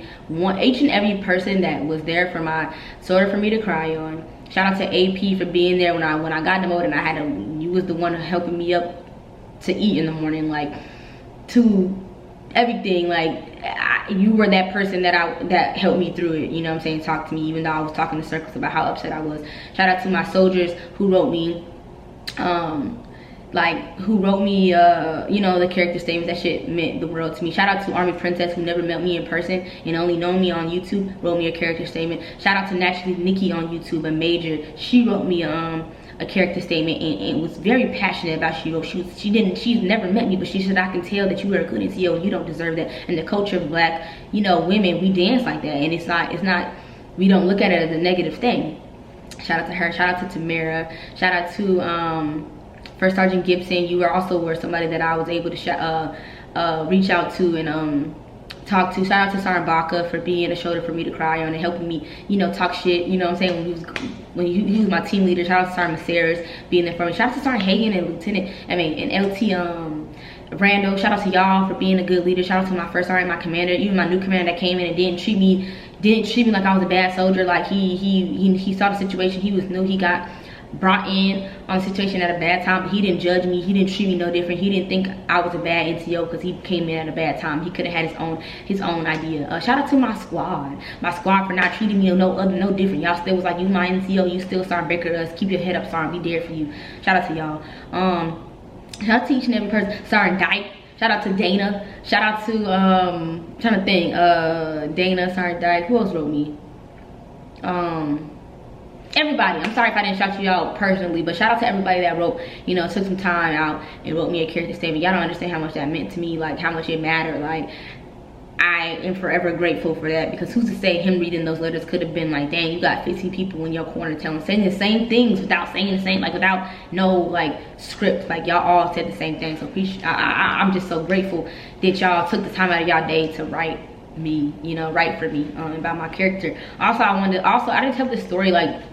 person that was there for my Soda for Me to Cry On. Shout out to AP for being there when I got demoted. And you was the one helping me up to eat in the morning, like, to everything. Like, you were that person that helped me through it, you know what I'm saying? Talk to me, even though I was talking in circles about how upset I was. Shout out to my soldiers who wrote me, you know, the character statements. That shit meant the world to me. Shout out to Army Princess, who never met me in person and only known me on YouTube, wrote me a character statement. Shout out to Naturally Nikki on YouTube, a major. She wrote me a character statement and was very passionate about she's never met me, but she said, I can tell that you are a good NCO and you don't deserve that. And the culture of Black, you know, women, we dance like that, and it's not we don't look at it as a negative thing. Shout out to her. Shout out to Tamara. Shout out to First Sergeant Gibson. You were somebody that I was able to reach out to and talk to. Shout out to Sergeant Baca for being a shoulder for me to cry on and helping me, you know, talk shit, you know what I'm saying, when he was my team leader. Shout out to Sergeant Maceras being there for me. Shout out to Sergeant Hagan and LT Rando. Shout out to y'all for being a good leader. Shout out to my first sergeant, my commander, even my new commander that came in and didn't treat me like I was a bad soldier. Like, he saw the situation. He knew he got brought in on a situation at a bad time, but he didn't judge me. He didn't treat me no different. He didn't think I was a bad NCO because he came in at a bad time. He could have had his own idea. Shout out to my squad for not treating me no different. Y'all still was like, you my NCO, you still Sergeant Baker to us. Keep your head up, Sergeant. Be there for you. Shout out to y'all. Shout out to each and every person. Sergeant Dyke. Shout out to Dana. Shout out to trying to think. Dana, Sergeant Dyke. Who else wrote me? Everybody. I'm sorry if I didn't shout you out personally, but shout out to everybody that wrote, you know, took some time out and wrote me a character statement. Y'all don't understand how much that meant to me, like how much it mattered. Like, I am forever grateful for that, because who's to say him reading those letters could have been like, dang, you got 15 people in your corner saying the same things without saying the same, like without no like script. Like, y'all all said the same thing. So I'm just so grateful that y'all took the time out of y'all day to write me, you know, write for me about my character. Also, I didn't tell this story like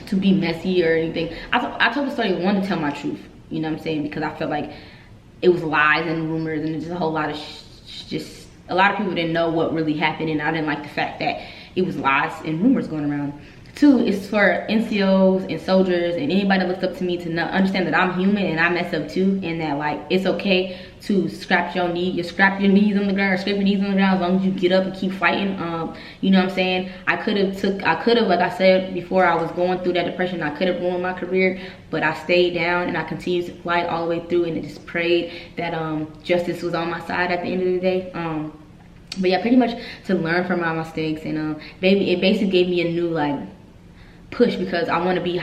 to be messy or anything. I told the story, one, to tell my truth, you know what I'm saying, because I felt like it was lies and rumors, and just a whole lot of just a lot of people didn't know what really happened, and I didn't like the fact that it was lies and rumors going around. Two, it's for NCOs and soldiers and anybody that looks up to me to understand that I'm human and I mess up too, and that like it's okay to scrap your knees on the ground, or scrape your knees on the ground, as long as you get up and keep fighting. You know what I'm saying? I could have, like I said before, I was going through that depression. I could have ruined my career, but I stayed down and I continued to fight all the way through, and I just prayed that justice was on my side at the end of the day. But yeah, pretty much to learn from my mistakes, and it basically gave me a new like push, because I want to be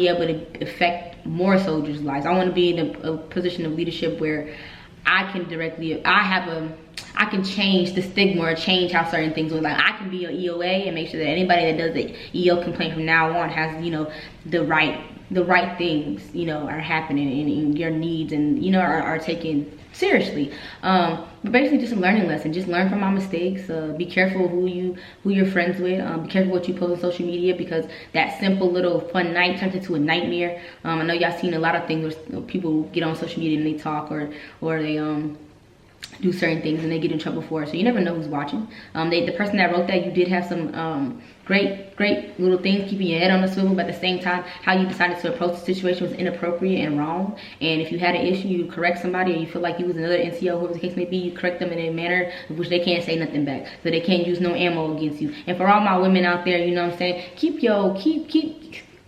able to affect more soldiers' lives. I want to be in a position of leadership where I can I can change the stigma or change how certain things are. Like, I can be an EOA and make sure that anybody that does the EO complaint from now on has, you know, the right things, you know, are happening, and your needs, and, you know, are taken seriously. But basically just a learning lesson. Just learn from my mistakes. Be careful who you're friends with. Be careful what you post on social media, because that simple little fun night turns into a nightmare. I know y'all seen a lot of things where people get on social media and they talk, or they do certain things and they get in trouble for it. So you never know who's watching. The person that wrote that, you did have some great little things, keeping your head on the swivel, but at the same time, how you decided to approach the situation was inappropriate and wrong. And if you had an issue, you correct somebody, or you feel like you was another NCO, whoever the case may be, you correct them in a manner in which they can't say nothing back, so they can't use no ammo against you. And for all my women out there, you know what I'm saying, keep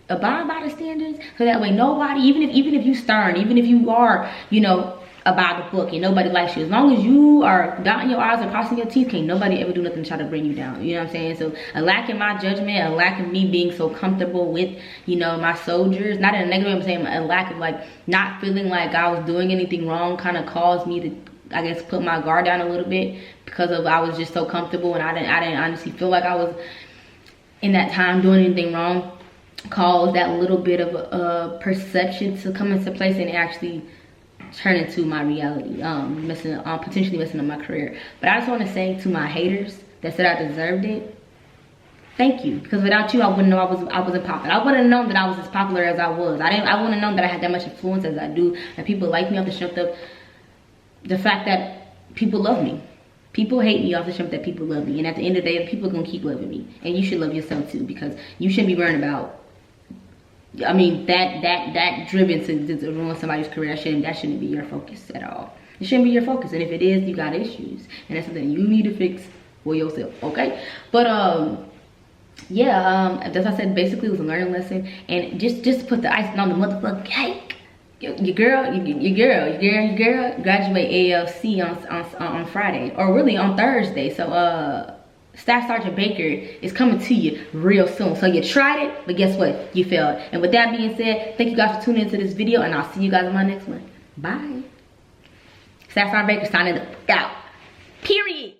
abide by the standards, so that way nobody, even if you stern, even if you are, you know, about the book and nobody likes you, as long as you are dotting your I's and crossing your T's, can't nobody ever do nothing to try to bring you down. You know what I'm saying? So a lack in my judgment, a lack of me being so comfortable with, you know, my soldiers, not in a negative way, I'm saying a lack of like not feeling like I was doing anything wrong, kind of caused me to, I guess, put my guard down a little bit, because of I was just so comfortable, and I didn't honestly feel like I was in that time doing anything wrong. Caused that little bit of a perception to come into place and actually turn into my reality, potentially messing up my career. But I just want to say to my haters that said I deserved it, thank you, because without you, I wouldn't know I wasn't popular. I wouldn't have known that I was as popular as I was. I wouldn't have known that I had that much influence as I do, that people like me off the strength of the fact that people love me. People hate me off the strength that people love me, and at the end of the day, people are gonna keep loving me. And you should love yourself too, because you shouldn't be worrying about, I mean, that driven to ruin somebody's career. That shouldn't be your focus at all. It shouldn't be your focus. And if it is, you got issues, and that's something you need to fix for yourself, okay? But yeah, as I said, basically it was a learning lesson, and just put the icing on the motherfucking cake. Your girl graduate ALC on Friday, or really on Thursday. So Staff Sergeant Baker is coming to you real soon. So you tried it, but guess what? You failed. And with that being said, thank you guys for tuning into this video, and I'll see you guys in my next one. Bye. Staff Sergeant Baker signing out. Period.